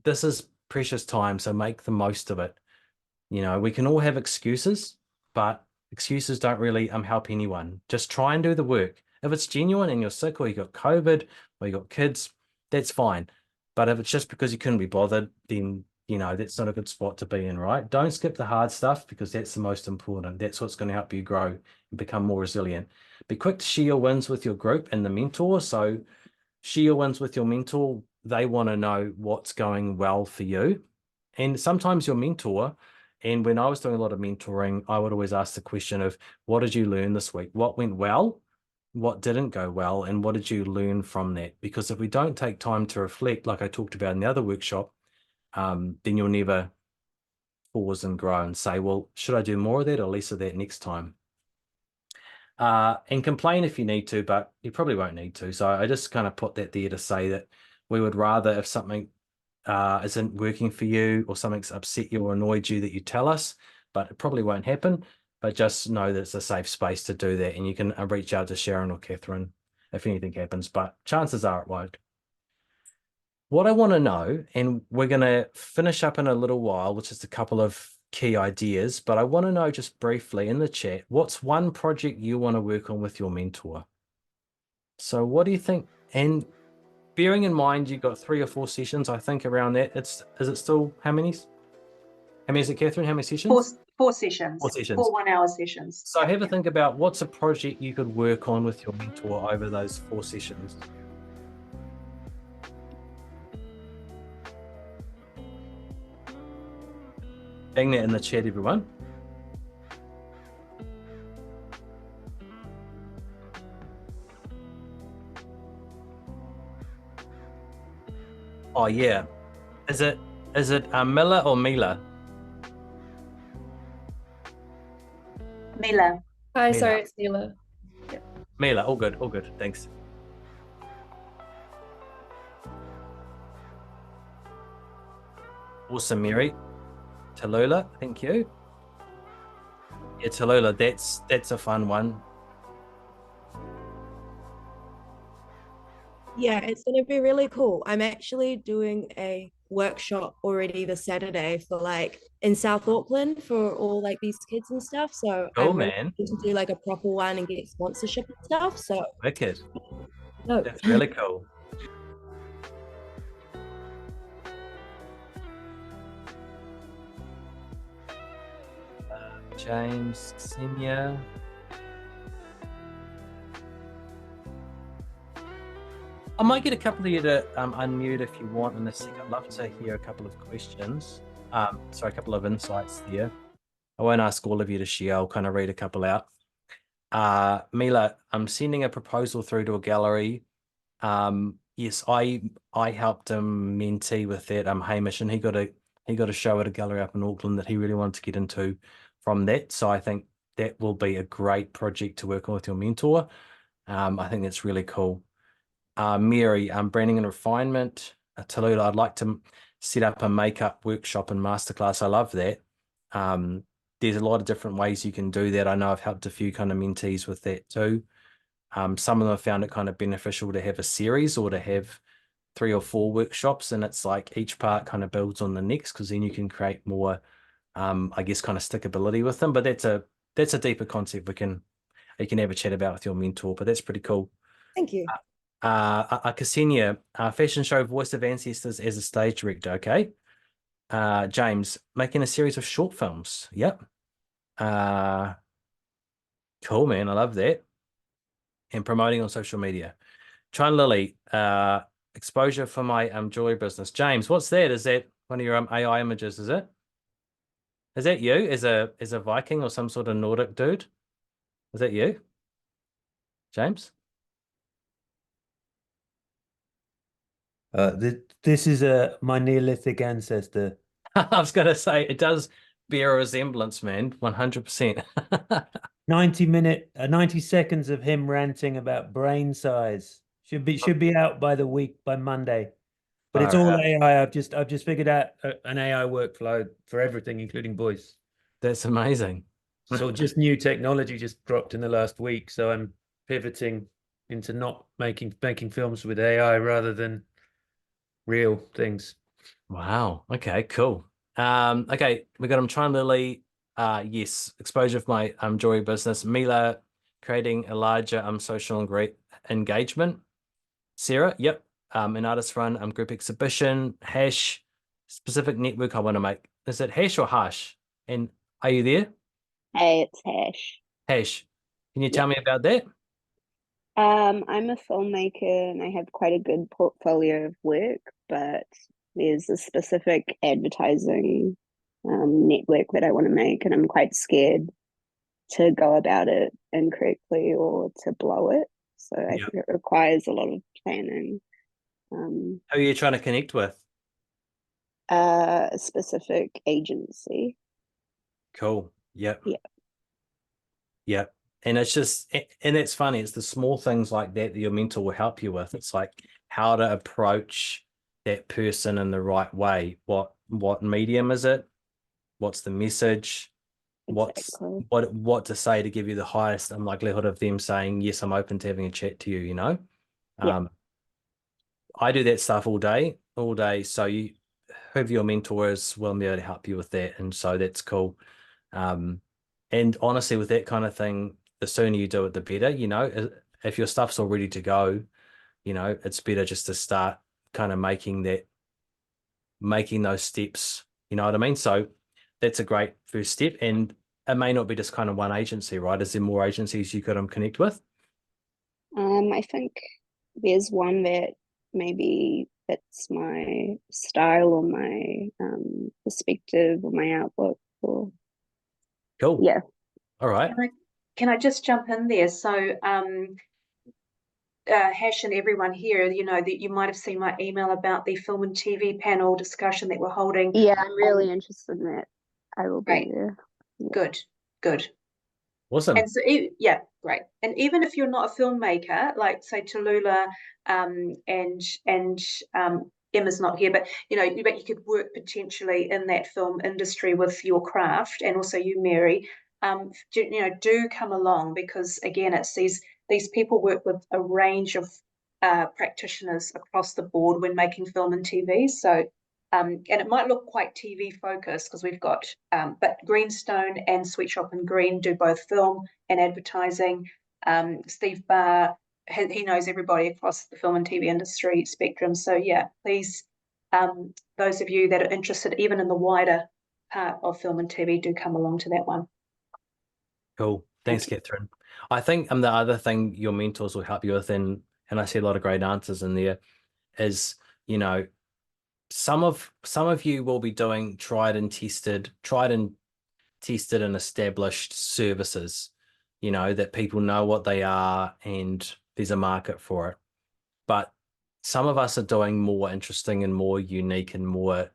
this is precious time, so make the most of it. We can all have excuses, but excuses don't really help anyone. Just try and do the work. If it's genuine and you're sick or you got COVID or you got kids, that's fine. But if it's just because you couldn't be bothered, then, that's not a good spot to be in, right? Don't skip the hard stuff because that's the most important. That's what's going to help you grow and become more resilient. Be quick to share your wins with your group and the mentor. So share your wins with your mentor. They want to know what's going well for you. And sometimes your mentor, and when I was doing a lot of mentoring, I would always ask the question of, what did you learn this week? What went well? What didn't go well? And what did you learn from that? Because if we don't take time to reflect, like I talked about in the other workshop, then you'll never pause and grow and say, well, should I do more of that or less of that next time? And complain if you need to, but you probably won't need to. So I just kind of put that there to say that we would rather, if something isn't working for you or something's upset you or annoyed you, that you tell us, but it probably won't happen. But just know that it's a safe space to do that. And you can reach out to Sharon or Catherine if anything happens, but chances are it won't. What I want to know, and we're going to finish up in a little while, which is a couple of key ideas, but I want to know just briefly in the chat, what's one project you want to work on with your mentor? So what do you think? And bearing in mind, you've got 3 or 4 sessions, I think, around that. Is it still how many? How many is it, Catherine? How many sessions?
4 sessions,
4 sessions.
4 1-hour sessions.
So have a think about what's a project you could work on with your mentor over those 4 sessions. Bang that in the chat, everyone. Oh yeah. Is it Miller or Mila?
Mila.
Hi,
Mila.
sorry, it's Mila.
Mila, all good, thanks. Awesome, Mary. Tallulah, thank you. Yeah, Tallulah, that's a fun one.
Yeah, it's going to be really cool. I'm actually doing a workshop already this Saturday for like in South Auckland for all like these kids and stuff. So
Cool,
I'm really
man.
keen to do like a proper one and get sponsorship and stuff. So
Wicked.
no.
That's really cool. James, Senior. I might get a couple of you to unmute if you want in a second. I'd love to hear a couple of questions. Sorry, a couple of insights there. I won't ask all of you to share. I'll kind of read a couple out. Mila, I'm sending a proposal through to a gallery. Yes, I helped him mentee with that. Hamish, and he got a show at a gallery up in Auckland that he really wanted to get into from that. So I think that will be a great project to work on with your mentor. I think that's really cool. Mary, branding and refinement. Tallulah, I'd like to set up a makeup workshop and masterclass. I love that. There's a lot of different ways you can do that. I know I've helped a few kind of mentees with that too. Some of them have found it kind of beneficial to have a series or to have 3 or 4 workshops, and it's like each part kind of builds on the next, because then you can create more, I guess, kind of stickability with them. But that's a deeper concept you can have a chat about with your mentor. But that's pretty cool.
Thank you.
Ksenia, fashion show Voice of Ancestors as a stage director. Okay. James, making a series of short films. Yep. Cool, man. I love that. And promoting on social media. Try Lily, exposure for my jewelry business. James, what's that? Is that one of your AI images? Is it? Is that you as a Viking or some sort of Nordic dude? Is that you, James?
This is my Neolithic ancestor.
I was gonna say it does bear a resemblance, man. 100%.
90 seconds of him ranting about brain size. Should be out by Monday. But it's all AI. I've just figured out an AI workflow for everything, including voice.
That's amazing.
So just new technology just dropped in the last week. So I'm pivoting into not making films with AI rather than real things.
Wow. Okay, cool. Okay, we got Trying Lily. Yes, exposure of my jewelry business. Mila, creating a larger social and great engagement. Sarah, yep. An artist run group exhibition. Hash, specific network I want to make. Is it Hash or Hash? And are you there?
Hey, it's Hash.
Hash, can you tell me about that?
I'm a filmmaker and I have quite a good portfolio of work, but there's a specific advertising network that I want to make, and I'm quite scared to go about it incorrectly or to blow it. So I think it requires a lot of planning.
Who are you trying to connect with?
A specific agency.
Cool. Yep.
Yeah.
Yep. And it's just, and it's funny. It's the small things like that that your mentor will help you with. It's like how to approach that person in the right way. What medium is it? What's the message?
Exactly.
What to say to give you the highest likelihood of them saying, yes, I'm open to having a chat to you, you know?
Yeah.
I do that stuff all day. So you have your mentors will be able to help you with that. And so that's cool. And honestly, with that kind of thing, the sooner you do it, the better, you know. If your stuff's all ready to go, you know, it's better just to start kind of making those steps, you know what I mean? So that's a great first step. And it may not be just kind of one agency, right? Is there more agencies you could connect with?
I think there's one that maybe fits my style or my perspective or my outlook. Or
Cool.
yeah.
All right.
Can I just jump in there? So Hash and everyone here, you know, that you might have seen my email about the film and TV panel discussion that we're holding.
Yeah, I'm really interested in that. I will be
Right.
there.
Good, good.
Awesome.
And so, yeah, great. And even if you're not a filmmaker, like say Tallulah, and Emma's not here, but you know, but you could work potentially in that film industry with your craft, and also you, Mary. Do come along, because again, it's these people work with a range of practitioners across the board when making film and TV. So and it might look quite TV focused, because we've got, but Greenstone and Sweet Shop and Green do both film and advertising. Steve Barr, he knows everybody across the film and TV industry spectrum. So yeah, please, those of you that are interested, even in the wider part of film and TV, do come along to that one.
Cool. Thanks, Catherine. I think the other thing your mentors will help you with, and I see a lot of great answers in there, is, you know, some of you will be doing tried and tested and established services, you know, that people know what they are and there's a market for it. But some of us are doing more interesting and more unique and more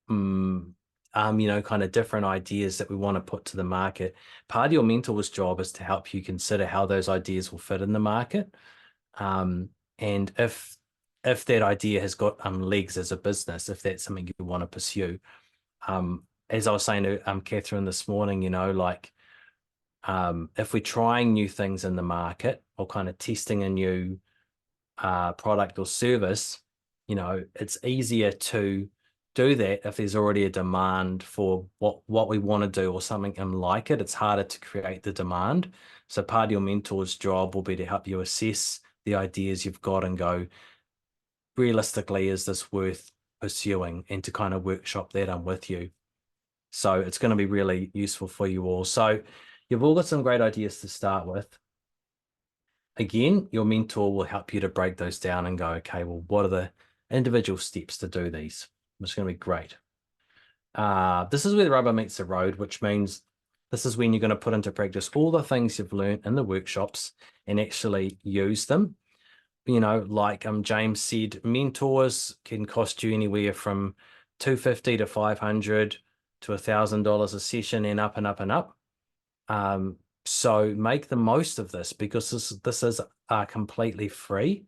kind of different ideas that we want to put to the market. Part of your mentor's job is to help you consider how those ideas will fit in the market. And if that idea has got legs as a business, if that's something you want to pursue. As I was saying to Catherine this morning, you know, like if we're trying new things in the market or kind of testing a new product or service, you know, it's easier to do that if there's already a demand for what we want to do or something like it. It's harder to create the demand. So part of your mentor's job will be to help you assess the ideas you've got and go, realistically, is this worth pursuing, and to kind of workshop that with you. So it's going to be really useful for you all. So you've all got some great ideas to start with. Again, your mentor will help you to break those down and go, okay, well, what are the individual steps to do these? It's going to be great. This is where the rubber meets the road, which means this is when you're going to put into practice all the things you've learned in the workshops and actually use them. You know, like James said, mentors can cost you anywhere from $250 to $500 to $1,000 a session, and up and up and up. So make the most of this, because this is completely free.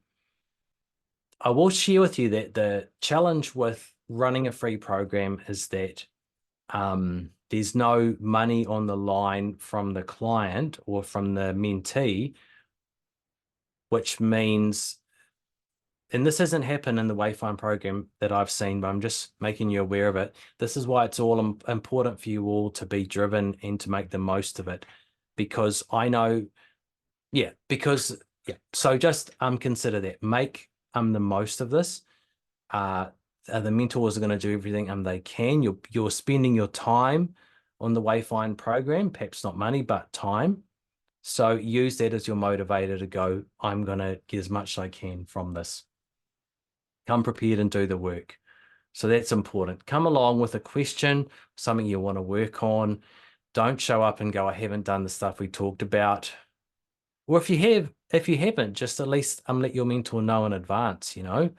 I will share with you that the challenge with running a free program is that there's no money on the line from the client or from the mentee, which means, and this hasn't happened in the Wayfind program that I've seen, but I'm just making you aware of it. This is why it's all important for you all to be driven and to make the most of it, because I know, so just consider that. Make the most of this. The mentors are going to do everything they can. You're spending your time on the Wayfind program, perhaps not money, but time. So use that as your motivator to go, I'm going to get as much as I can from this. Come prepared and do the work. So that's important. Come along with a question, something you want to work on. Don't show up and go, I haven't done the stuff we talked about. Or if you haven't, just at least let your mentor know in advance, you know,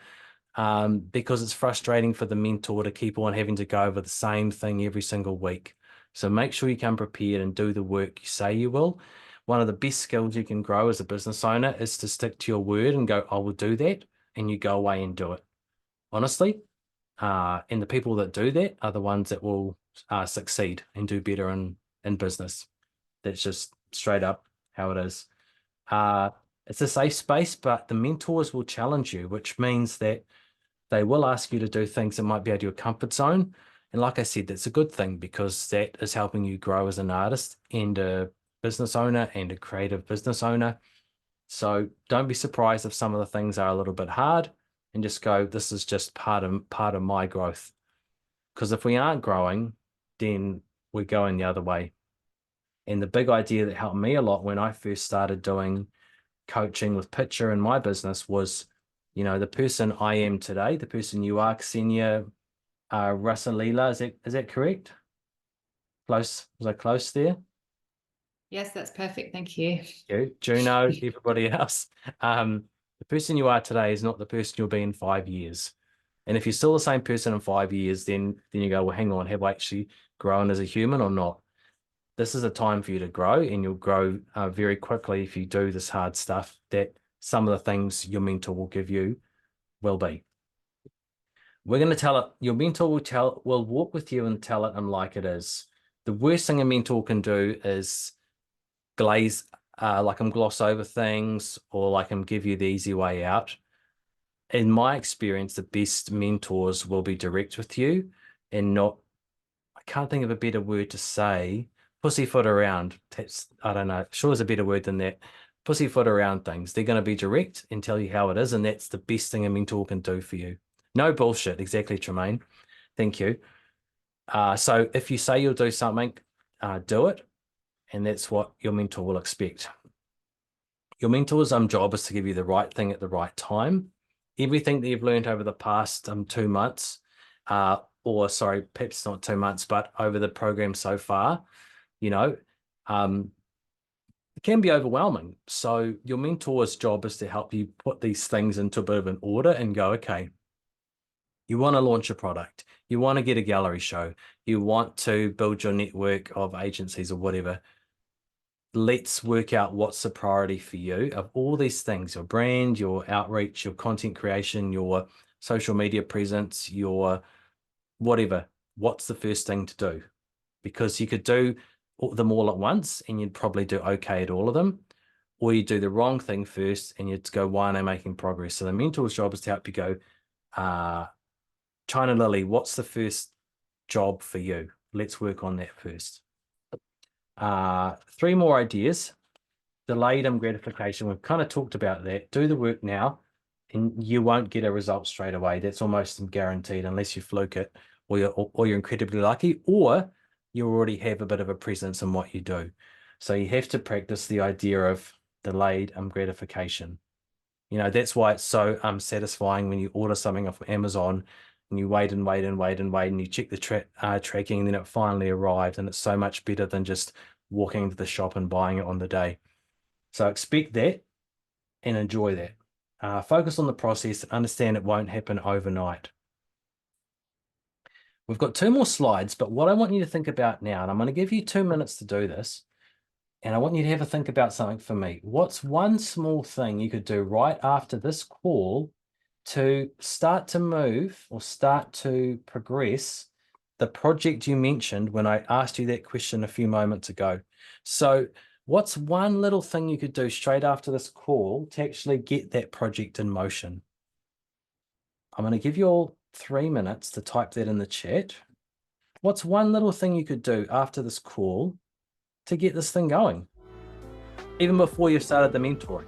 because it's frustrating for the mentor to keep on having to go over the same thing every single week. So make sure you come prepared and do the work you say you will. One of the best skills you can grow as a business owner is to stick to your word and go, I will do that, and you go away and do it. Honestly. And the people that do that are the ones that will succeed and do better in business. That's just straight up how it is. It's a safe space, but the mentors will challenge you, which means that they will ask you to do things that might be out of your comfort zone. And like I said, that's a good thing, because that is helping you grow as an artist and a business owner and a creative business owner. So don't be surprised if some of the things are a little bit hard, and just go, this is just part of my growth. Because if we aren't growing, then we're going the other way. And the big idea that helped me a lot when I first started doing coaching with Pitcher in my business was, the person I am today, the person you are, Ksenia Rasalila, is that correct? Close, was I close there?
Yes, that's perfect. Thank you.
You, Juno, everybody else. The person you are today is not the person you'll be in 5 years. And if you're still the same person in 5 years, then you go, well, hang on, have I actually grown as a human or not? This is a time for you to grow, and you'll grow very quickly if you do this hard stuff that some of the things your mentor will give you will be. We're going to tell it, your mentor will walk with you and tell it like it is. The worst thing a mentor can do is gloss over things, or give you the easy way out. In my experience, the best mentors will be direct with you and not, I can't think of a better word to say, pussyfoot around. I don't know, sure is a better word than that. Pussyfoot around things. They're going to be direct and tell you how it is, and that's the best thing a mentor can do for you. No bullshit. Exactly, Tremaine. Thank you. So if you say you'll do something, do it, and that's what your mentor will expect. Your mentor's job is to give you the right thing at the right time. Everything that you've learned over the past 2 months, perhaps not 2 months, but over the program so far, it can be overwhelming. So your mentor's job is to help you put these things into a bit of an order and go, okay, you want to launch a product, you want to get a gallery show, you want to build your network of agencies or whatever. Let's work out what's the priority for you of all these things: your brand, your outreach, your content creation, your social media presence, your whatever. What's the first thing to do? Because you could do them all at once and you'd probably do okay at all of them, or you do the wrong thing first and you'd go, why am I making progress? So the mentor's job is to help you go, China Lily, what's the first job for you? Let's work on that first. 3 more ideas. Delayed gratification. We've kind of talked about that. Do the work now and you won't get a result straight away. That's almost guaranteed unless you fluke it, or you're incredibly lucky, or you already have a bit of a presence in what you do. So you have to practice the idea of delayed gratification. That's why it's so satisfying when you order something off Amazon and you wait and wait and wait and wait and you check the tracking, and then it finally arrived, and it's so much better than just walking into the shop and buying it on the day. So expect that and enjoy that. Focus on the process and understand it won't happen overnight. We've got 2 more slides, but what I want you to think about now, and I'm going to give you 2 minutes to do this, and I want you to have a think about something for me. What's one small thing you could do right after this call to start to move or start to progress the project you mentioned when I asked you that question a few moments ago? So what's one little thing you could do straight after this call to actually get that project in motion? I'm going to give you all 3 minutes to type that in the chat. What's one little thing you could do after this call to get this thing going, even before you started the mentoring?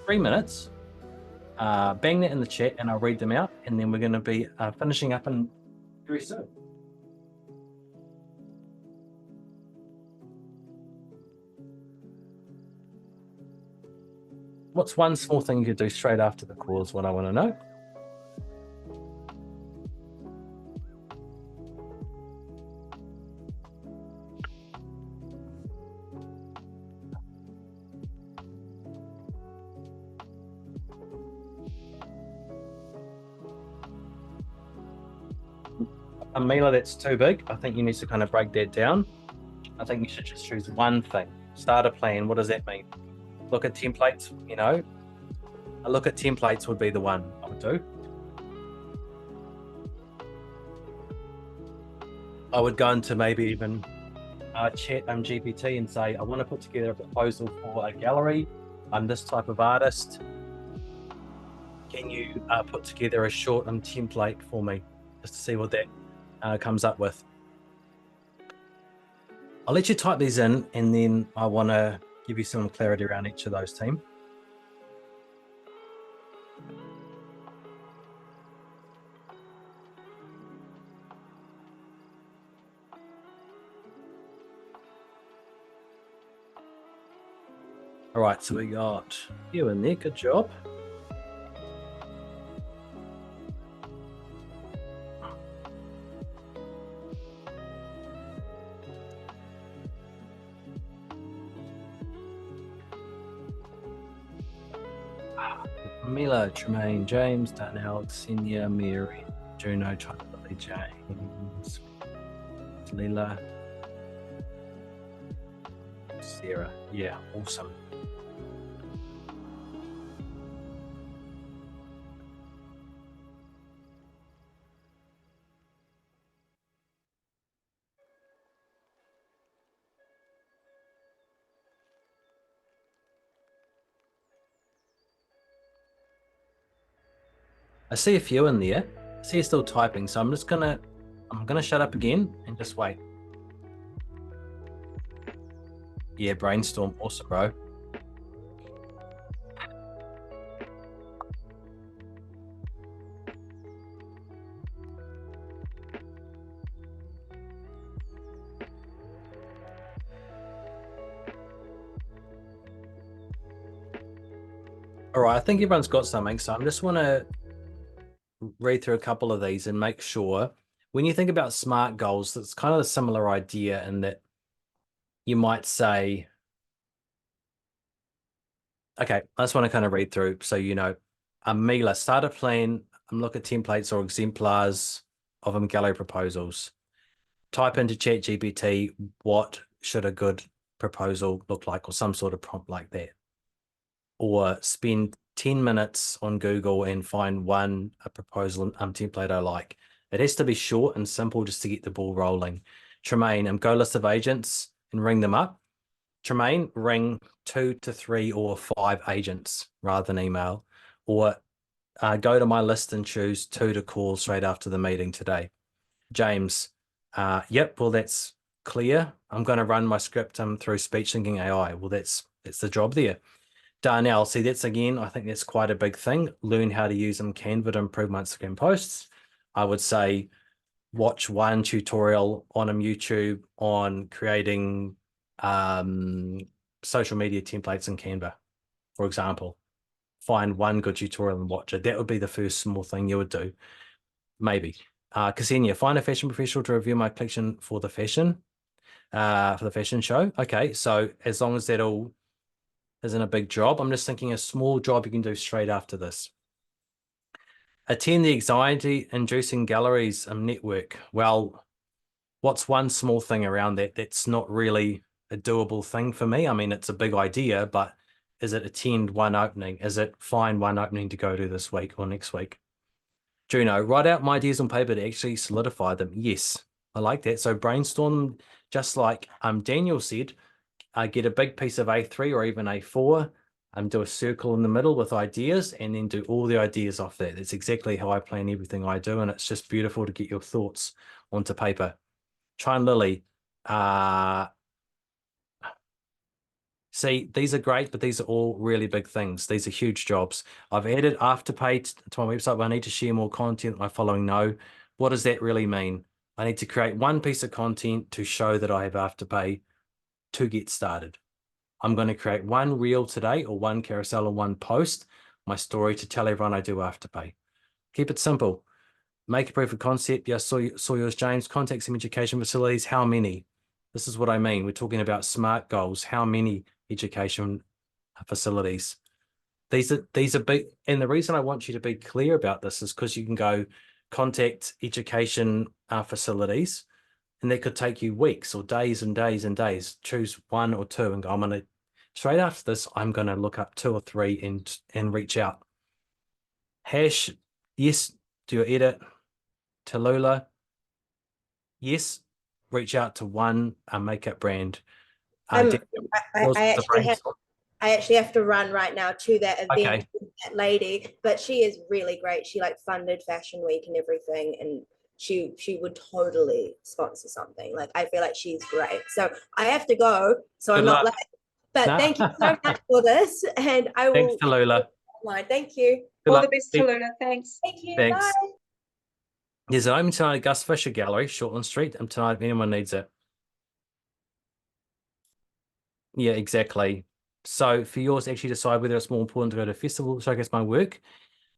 3 minutes. Bang that in the chat and I'll read them out, and then we're going to be finishing up in very soon. What's one small thing you could do straight after the call is what I want to know. Mila, that's too big. I think you need to kind of break that down. I think you should just choose one thing. Start a plan. What does that mean? Look at templates, a look at templates would be the one I would do. I would go into maybe even chat GPT and say, I want to put together a proposal for a gallery. I'm this type of artist. Can you put together a short template for me, just to see what that comes up with? I'll let you type these in, and then I want to give you some clarity around each of those, team. All right, so we got you in there. Good job. Mila, Tremaine, James, Darnell, Xenia, Mary, Juno, Lily, James, Leela, Sarah. Yeah, awesome. I see a few in there. I see you're still typing, so I'm gonna shut up again and just wait. Yeah, brainstorm, awesome, bro. All right, I think everyone's got something, so I'm just want to read through a couple of these and make sure when you think about SMART goals, it's kind of a similar idea in that you might say, okay, I just want to kind of read through so you know. Mila, start a plan, look at templates or exemplars of gallery proposals. Type into ChatGPT, what should a good proposal look like, or some sort of prompt like that. Or spend 10 minutes on Google and find a proposal template I like. It has to be short and simple just to get the ball rolling. Tremaine, go list of agents and ring them up. Tremaine, ring 2 to 3 or 5 agents rather than email. Or go to my list and choose 2 to call straight after the meeting today. James, yep, well, that's clear. I'm going to run my script through speech thinking AI. Well, that's the job there. Darnell, see, that's again, I think that's quite a big thing. Learn how to use Canva to improve my Instagram posts. I would say watch one tutorial on YouTube on creating social media templates in Canva, for example. Find one good tutorial and watch it. That would be the first small thing you would do. Maybe. Ksenia, find a fashion professional to review my collection for the fashion show. Okay, so as long as that all isn't a big job, I'm just thinking a small job you can do straight after this. Attend the anxiety-inducing galleries network. Well, what's one small thing around that that's not really a doable thing for me? I mean, it's a big idea, but is it attend one opening? Is it find one opening to go to this week or next week? Juno, write out my ideas on paper to actually solidify them. Yes, I like that. So brainstorm, just like Daniel said, get a big piece of A3 or even A4, do a circle in the middle with ideas, and then do all the ideas off that. That's exactly how I plan everything I do, and it's just beautiful to get your thoughts onto paper. Try and Lily, see, these are great, but these are all really big things. These are huge jobs. I've added Afterpay to my website, but I need to share more content my following know. What does that really mean? I need to create one piece of content to show that I have Afterpay to get started. I'm going to create one reel today or one carousel or one post, my story to tell everyone I do Afterpay. Keep it simple. Make a proof of concept. Yeah, saw yours, James. Contact some education facilities. How many? This is what I mean. We're talking about SMART goals. How many education facilities? These are big. And the reason I want you to be clear about this is because you can go contact education facilities, and that could take you weeks or days and days and days. Choose one or two and go, I'm going to, straight after this, I'm going to look up 2 or 3 and reach out. Hash, yes, do your edit. Tallulah, yes, reach out to one makeup brand.
I actually have to run right now to that event.
Okay.
With that lady, but she is really great. She like funded Fashion Week and everything, and she would totally sponsor something. Like I feel like she's great. So I have to go. So I'm not like, but thank you so much for this, and I will.
Thanks, Tallulah.
Thank you.
All the best, Tallulah. Thanks.
Thank you.
Thanks.
Bye.
There's an open tonight at Gus Fisher Gallery, Shortland Street. Tonight if anyone needs it. Yeah, exactly. So for yours, actually decide whether it's more important to go to a festival, showcase my work.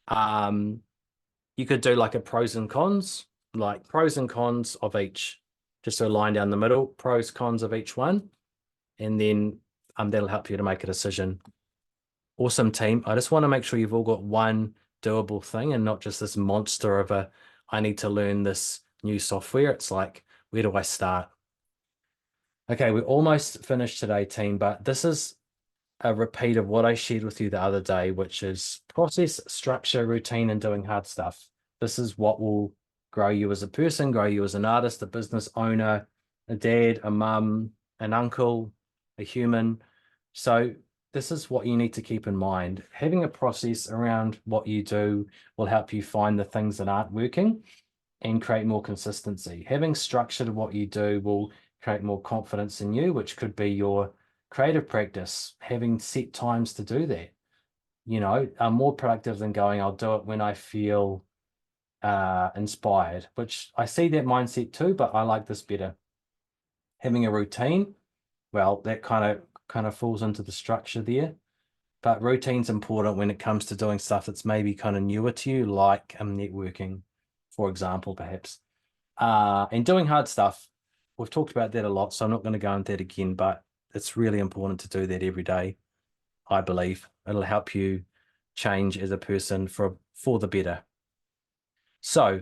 You could do like a pros and cons, like pros and cons of each, just a line down the middle, pros, cons of each one. And then that'll help you to make a decision. Awesome, team. I just want to make sure you've all got one doable thing and not just this monster of a, I need to learn this new software. It's like, where do I start? Okay, we're almost finished today, team, but this is a repeat of what I shared with you the other day, which is process, structure, routine, and doing hard stuff. This is what will grow you as a person, grow you as an artist, a business owner, a dad, a mum, an uncle, a human. So this is what you need to keep in mind. Having a process around what you do will help you find the things that aren't working and create more consistency. Having structure to what you do will create more confidence in you, which could be your creative practice, having set times to do that. You know, are more productive than going, I'll do it when I feel inspired, which I see that mindset too, but I like this better. Having a routine, well, that kind of falls into the structure there. But routine's important when it comes to doing stuff that's maybe kind of newer to you, like networking, for example, perhaps. And doing hard stuff. We've talked about that a lot, so I'm not going to go into that again, but it's really important to do that every day, I believe. It'll help you change as a person for the better. So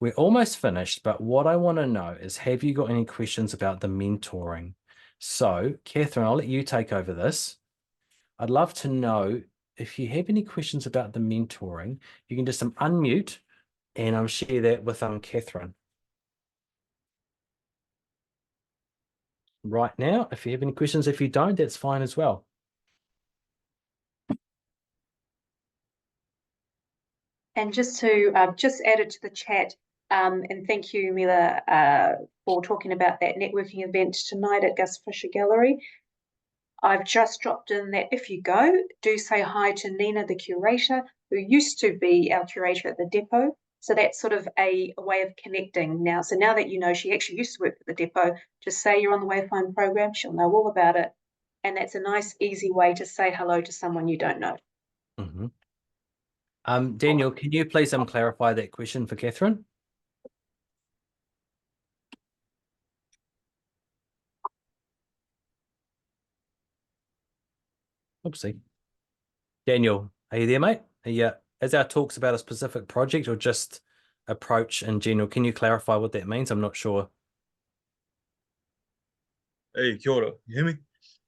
we're almost finished, but what I want to know is, have you got any questions about the mentoring? So, Catherine, I'll let you take over this. I'd love to know if you have any questions about the mentoring. You can just unmute and I'll share that with Catherine. Right now, if you have any questions, if you don't, that's fine as well.
And just to just add it to the chat, and thank you, Mila, for talking about that networking event tonight at Gus Fisher Gallery. I've just dropped in that if you go, do say hi to Nina, the curator, who used to be our curator at the depot. So that's sort of a way of connecting now. So now that you know she actually used to work at the depot, just say you're on the Wayfind program, she'll know all about it. And that's a nice, easy way to say hello to someone you don't know.
Mm-hmm. Daniel, can you please clarify that question for Catherine? Oopsie. Daniel, are you there, mate? Yeah. Is our talks about a specific project or just approach in general? Can you clarify what that means? I'm not sure.
Hey, kia ora. You hear me?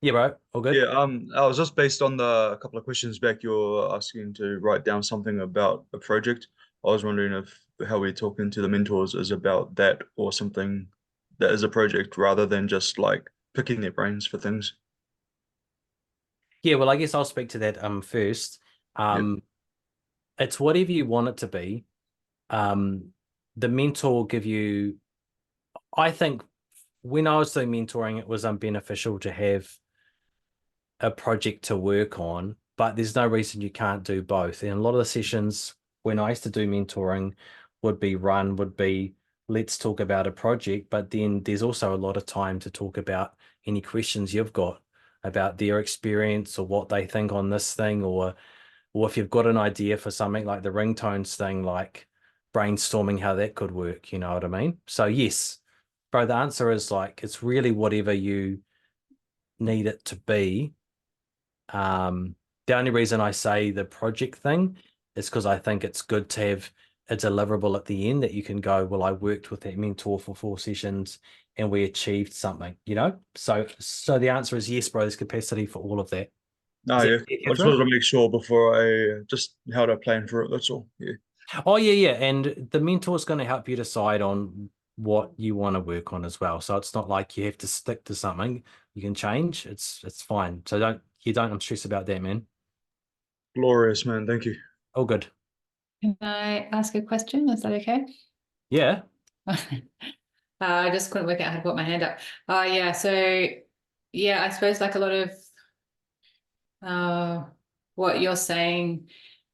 Yeah, bro. All good?
Yeah, I was just based on a couple of questions back. You were asking to write down something about a project. I was wondering if how we're talking to the mentors is about that or something that is a project rather than just like picking their brains for things.
Yeah, well, I guess I'll speak to that first.
Yep.
It's whatever you want it to be. The mentor will give you, I think when I was doing mentoring, it was beneficial to have a project to work on, but there's no reason you can't do both. And a lot of the sessions when I used to do mentoring would be let's talk about a project, but then there's also a lot of time to talk about any questions you've got about their experience or what they think on this thing, or if you've got an idea for something like the ringtones thing, like brainstorming how that could work, you know what I mean? So yes, bro, the answer is like, it's really whatever you need it to be. The only reason I say the project thing is because I think it's good to have a deliverable at the end that you can go, well, I worked with that mentor for 4 sessions and we achieved something, you know? So the answer is yes, bro, there's capacity for all of that.
No,
Is
yeah.
that clear,
I just
Catherine?
wanted to make sure before I just how to plan for it. That's all. Yeah.
Oh, yeah. And the mentor is going to help you decide on what you want to work on as well. So it's not like you have to stick to something. You can change. It's fine. So don't stress about that, man.
Glorious, man. Thank you.
All good.
Can I ask a question? Is that okay?
Yeah.
I just couldn't work out how to put my hand up. Yeah, so yeah, I suppose like a lot of what you're saying,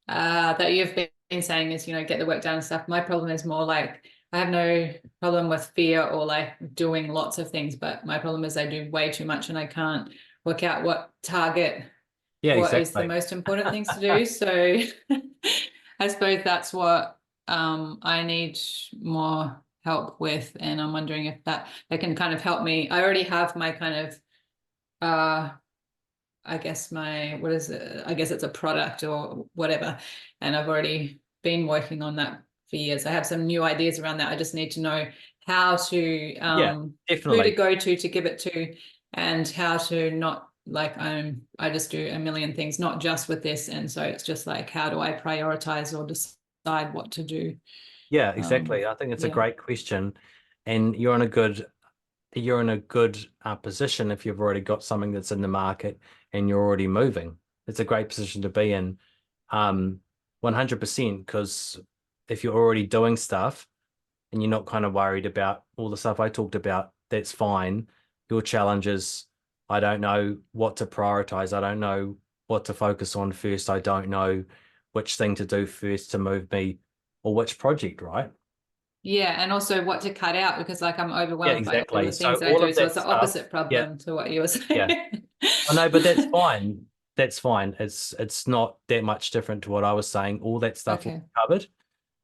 that you've been saying is, get the work done and stuff. My problem is more like I have no problem with fear or like doing lots of things, but my problem is I do way too much and I can't work out what target,
Yeah,
what is the
exactly.
most important things to do. So I suppose that's what I need more help with, and I'm wondering if that can kind of help me. I already have my kind of I guess what is it? I guess it's a product or whatever, and I've already been working on that for years. I have some new ideas around that. I just need to know how to
Yeah,
who
definitely.
to go to give it to, and how to not like I just do a million things, not just with this. And so it's just like, how do I prioritize or decide what to do?
Yeah, exactly. I think it's a
yeah.
great question, and you're in a good position if you've already got something that's in the market and you're already moving. It's a great position to be in, 100%. Because if you're already doing stuff and you're not kind of worried about all the stuff I talked about, that's fine. Your challenge is, I don't know what to prioritize. I don't know what to focus on first. I don't know which thing to do first to move me, or which project, right?
Yeah, and also what to cut out, because like I'm
Yeah,
overwhelmed by all
exactly.
the
So
things that I
all
do.
of
So
that
it's the
stuff,
opposite
yeah,
problem to what you were saying.
yeah. I know, but that's fine. That's fine. It's not that much different to what I was saying. All that stuff will
Okay.
be covered.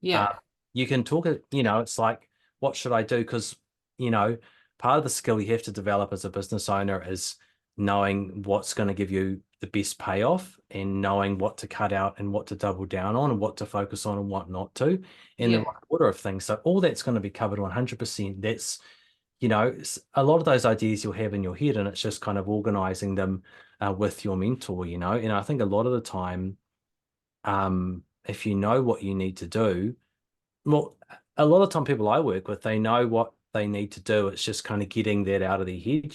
Yeah.
You can talk it, it's like, what should I do? Because, part of the skill you have to develop as a business owner is knowing what's going to give you the best payoff, and knowing what to cut out and what to double down on and what to focus on and what not to, in the
Yeah.
right order of things. So all that's going to be covered 100%. That's, a lot of those ideas you'll have in your head, and it's just kind of organizing them with your mentor, and I think a lot of the time, if you know what you need to do, well, a lot of time people I work with, they know what they need to do. It's just kind of getting that out of their head.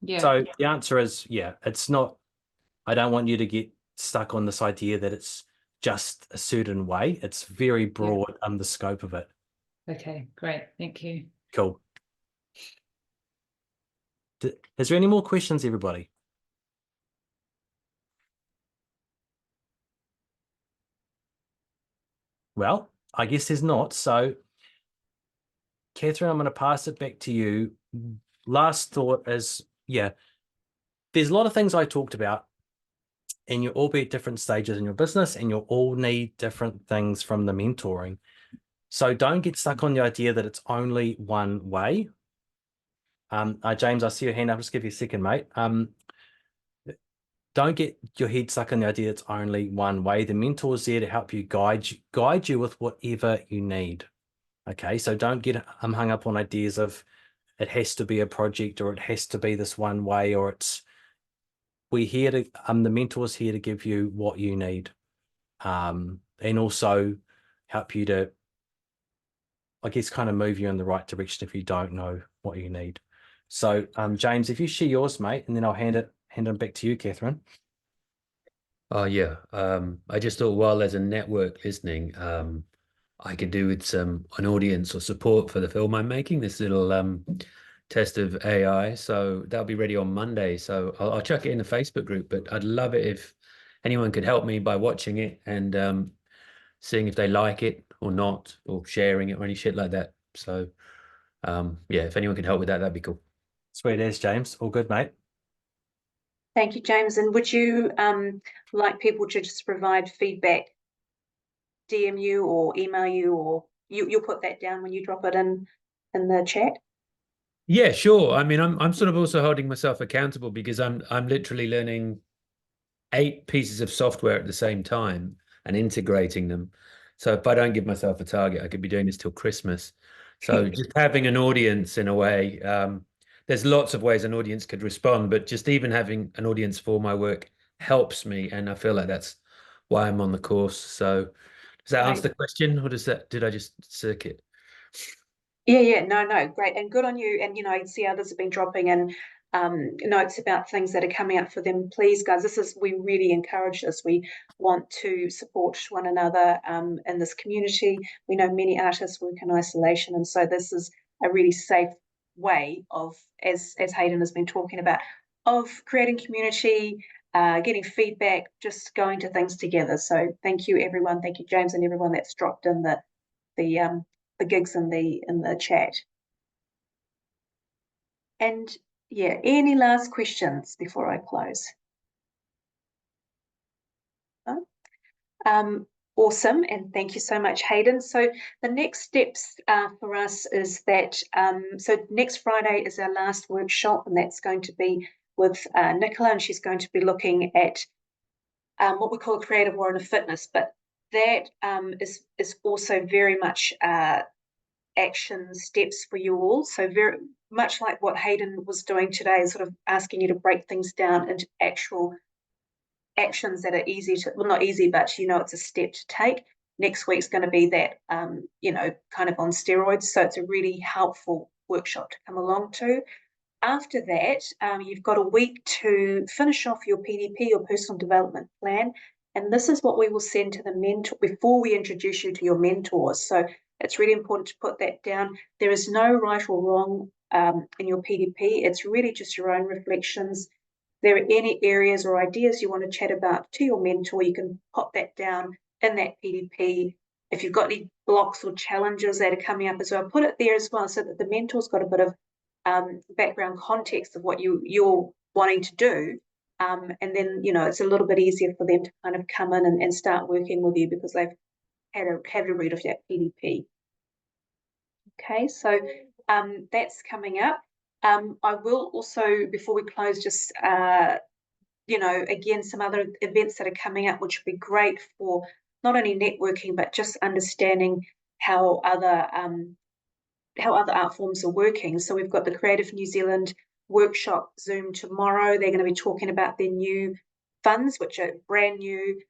Yeah.
So the answer is, yeah, it's not, I don't want you to get stuck on this idea that it's just a certain way. It's very broad, the scope of it.
Okay, great. Thank you.
Cool. Is there any more questions, everybody? Well, I guess there's not. So, Catherine, I'm going to pass it back to you. Last thought is, yeah, there's a lot of things I talked about, and you'll all be at different stages in your business, and you'll all need different things from the mentoring. So don't get stuck on the idea that it's only one way. James, I see your hand up. Just give you a second, mate. Don't get your head stuck on the idea it's only one way. The mentor is there to help you, guide you with whatever you need. Okay, so don't get hung up on ideas of it has to be a project, or it has to be this one way, or we're here to, the mentor's here to give you what you need, and also help you to, I guess, kind of move you in the right direction if you don't know what you need. So, James, if you share yours, mate, and then I'll hand it back to you, Catherine.
Oh yeah. I just thought, while there's a network listening, I could do with an audience or support for the film I'm making, this little test of AI. So that'll be ready on Monday. So I'll chuck it in the Facebook group, but I'd love it if anyone could help me by watching it and seeing if they like it or not, or sharing it or any shit like that. So yeah, if anyone could help with that, that'd be cool.
Sweet as, James. All good, mate.
Thank you, James. And would you like people to just provide feedback, DM you or email you, or you'll put that down when you drop it in the chat?
Yeah, sure. I mean, I'm sort of also holding myself accountable, because I'm literally learning 8 pieces of software at the same time and integrating them. So if I don't give myself a target, I could be doing this till Christmas. So just having an audience, in a way, there's lots of ways an audience could respond, but just even having an audience for my work helps me, and I feel like that's why I'm on the course. So does that answer the question, or did I just circuit?
Yeah, no, great, and good on you. And I can see others have been dropping in notes about things that are coming up for them. Please, guys, we really encourage this. We want to support one another in this community. We know many artists work in isolation, and so this is a really safe way of, as Hayden has been talking about, of creating community, getting feedback, just going to things together. So thank you, everyone. Thank you, James, and everyone that's dropped in the gigs in the chat. And Yeah, any last questions before I close? No? Awesome, and thank you so much, Hayden. So the next steps for us is that, so next Friday is our last workshop, and that's going to be with Nicola, and she's going to be looking at what we call a creative warrior of fitness, but that is also very much action steps for you all. So very much like what Hayden was doing today, sort of asking you to break things down into actual actions that are easy to, well, not easy, but you know, it's a step to take. Next week's going to be that, you know, kind of on steroids. So it's a really helpful workshop to come along to. After that, you've got a week to finish off your PDP, your personal development plan. And this is what we will send to the mentor before we introduce you to your mentors. So it's really important to put that down. There is no right or wrong in your PDP. It's really just your own reflections. If there are any areas or ideas you want to chat about to your mentor, you can pop that down in that PDP. If you've got any blocks or challenges that are coming up as well, put it there as well so that the mentor's got a bit of background context of what you're wanting to do. And then, you know, it's a little bit easier for them to kind of come in and start working with you because they've had a read of that PDP. Okay, so that's coming up. I will also, before we close, just, you know, again, some other events that are coming up, which would be great for not only networking, but just understanding how other art forms are working. So we've got the Creative New Zealand workshop Zoom tomorrow. They're going to be talking about their new funds, which are brand new,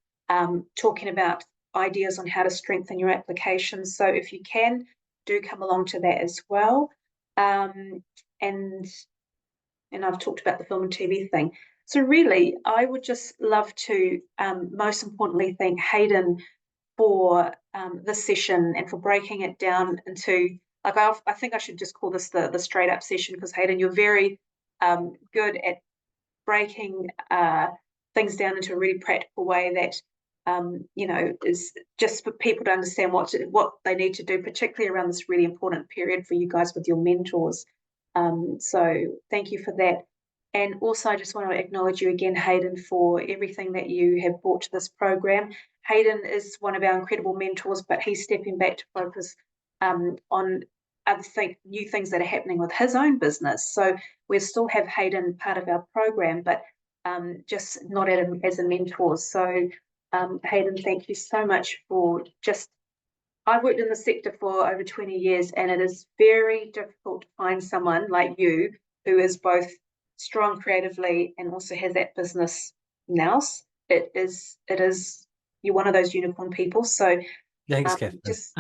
talking about ideas on how to strengthen your applications. So if you can, do come along to that as well. And I've talked about the film and TV thing. So really, I would just love to, most importantly, thank Hayden for this session and for breaking it down into, like, I think I should just call this the straight up session, because Hayden, you're very good at breaking things down into a really practical way that you know, is just for people to understand what they need to do, particularly around this really important period for you guys with your mentors. So thank you for that. And also, I just want to acknowledge you again, Hayden, for everything that you have brought to this program. Hayden is one of our incredible mentors, but he's stepping back to focus on other new things that are happening with his own business. So we still have Hayden part of our program, but just not as a mentor. So Hayden, thank you so much for just, I've worked in the sector for over 20 years, and it is very difficult to find someone like you who is both strong creatively and also has that business nous. It is, you're one of those unicorn people. So
Thanks, Catherine.
just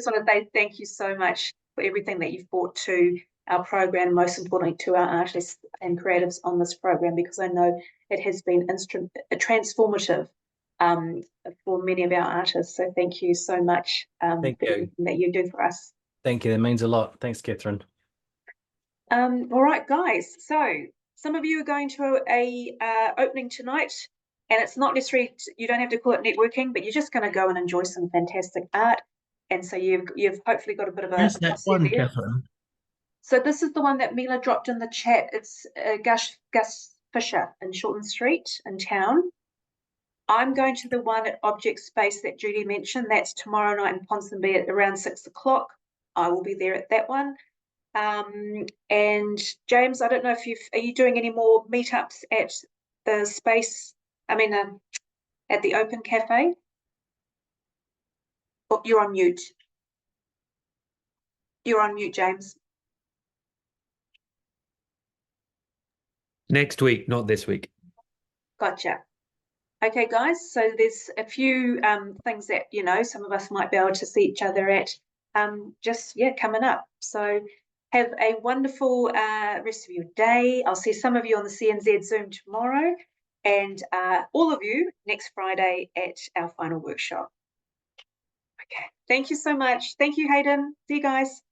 want to say thank you so much for everything that you've brought to our program, most importantly to our artists and creatives on this program, because I know it has been transformative for many of our artists. So thank you so much for everything that you do for us.
Thank you. That means a lot. Thanks, Catherine.
All right, guys. So some of you are going to a opening tonight, and it's not necessarily, you don't have to call it networking, but you're just going to go and enjoy some fantastic art. And so you've hopefully got a bit of a.
Where's that one, Catherine?
So this is the one that Mila dropped in the chat. It's Gus Fisher in Shorten Street in town. I'm going to the one at Object Space that Judy mentioned. That's tomorrow night in Ponsonby at around 6 o'clock. I will be there at that one. And James, I don't know if are you doing any more meetups at the space? I mean, at the Open Cafe? Oh, you're on mute. You're on mute, James.
Next week, not this week.
Gotcha. Okay, guys, so there's a few things that, you know, some of us might be able to see each other at just, yeah, coming up. So have a wonderful rest of your day. I'll see some of you on the CNZ Zoom tomorrow, and all of you next Friday at our final workshop. Okay, thank you so much. Thank you, Hayden. See you guys.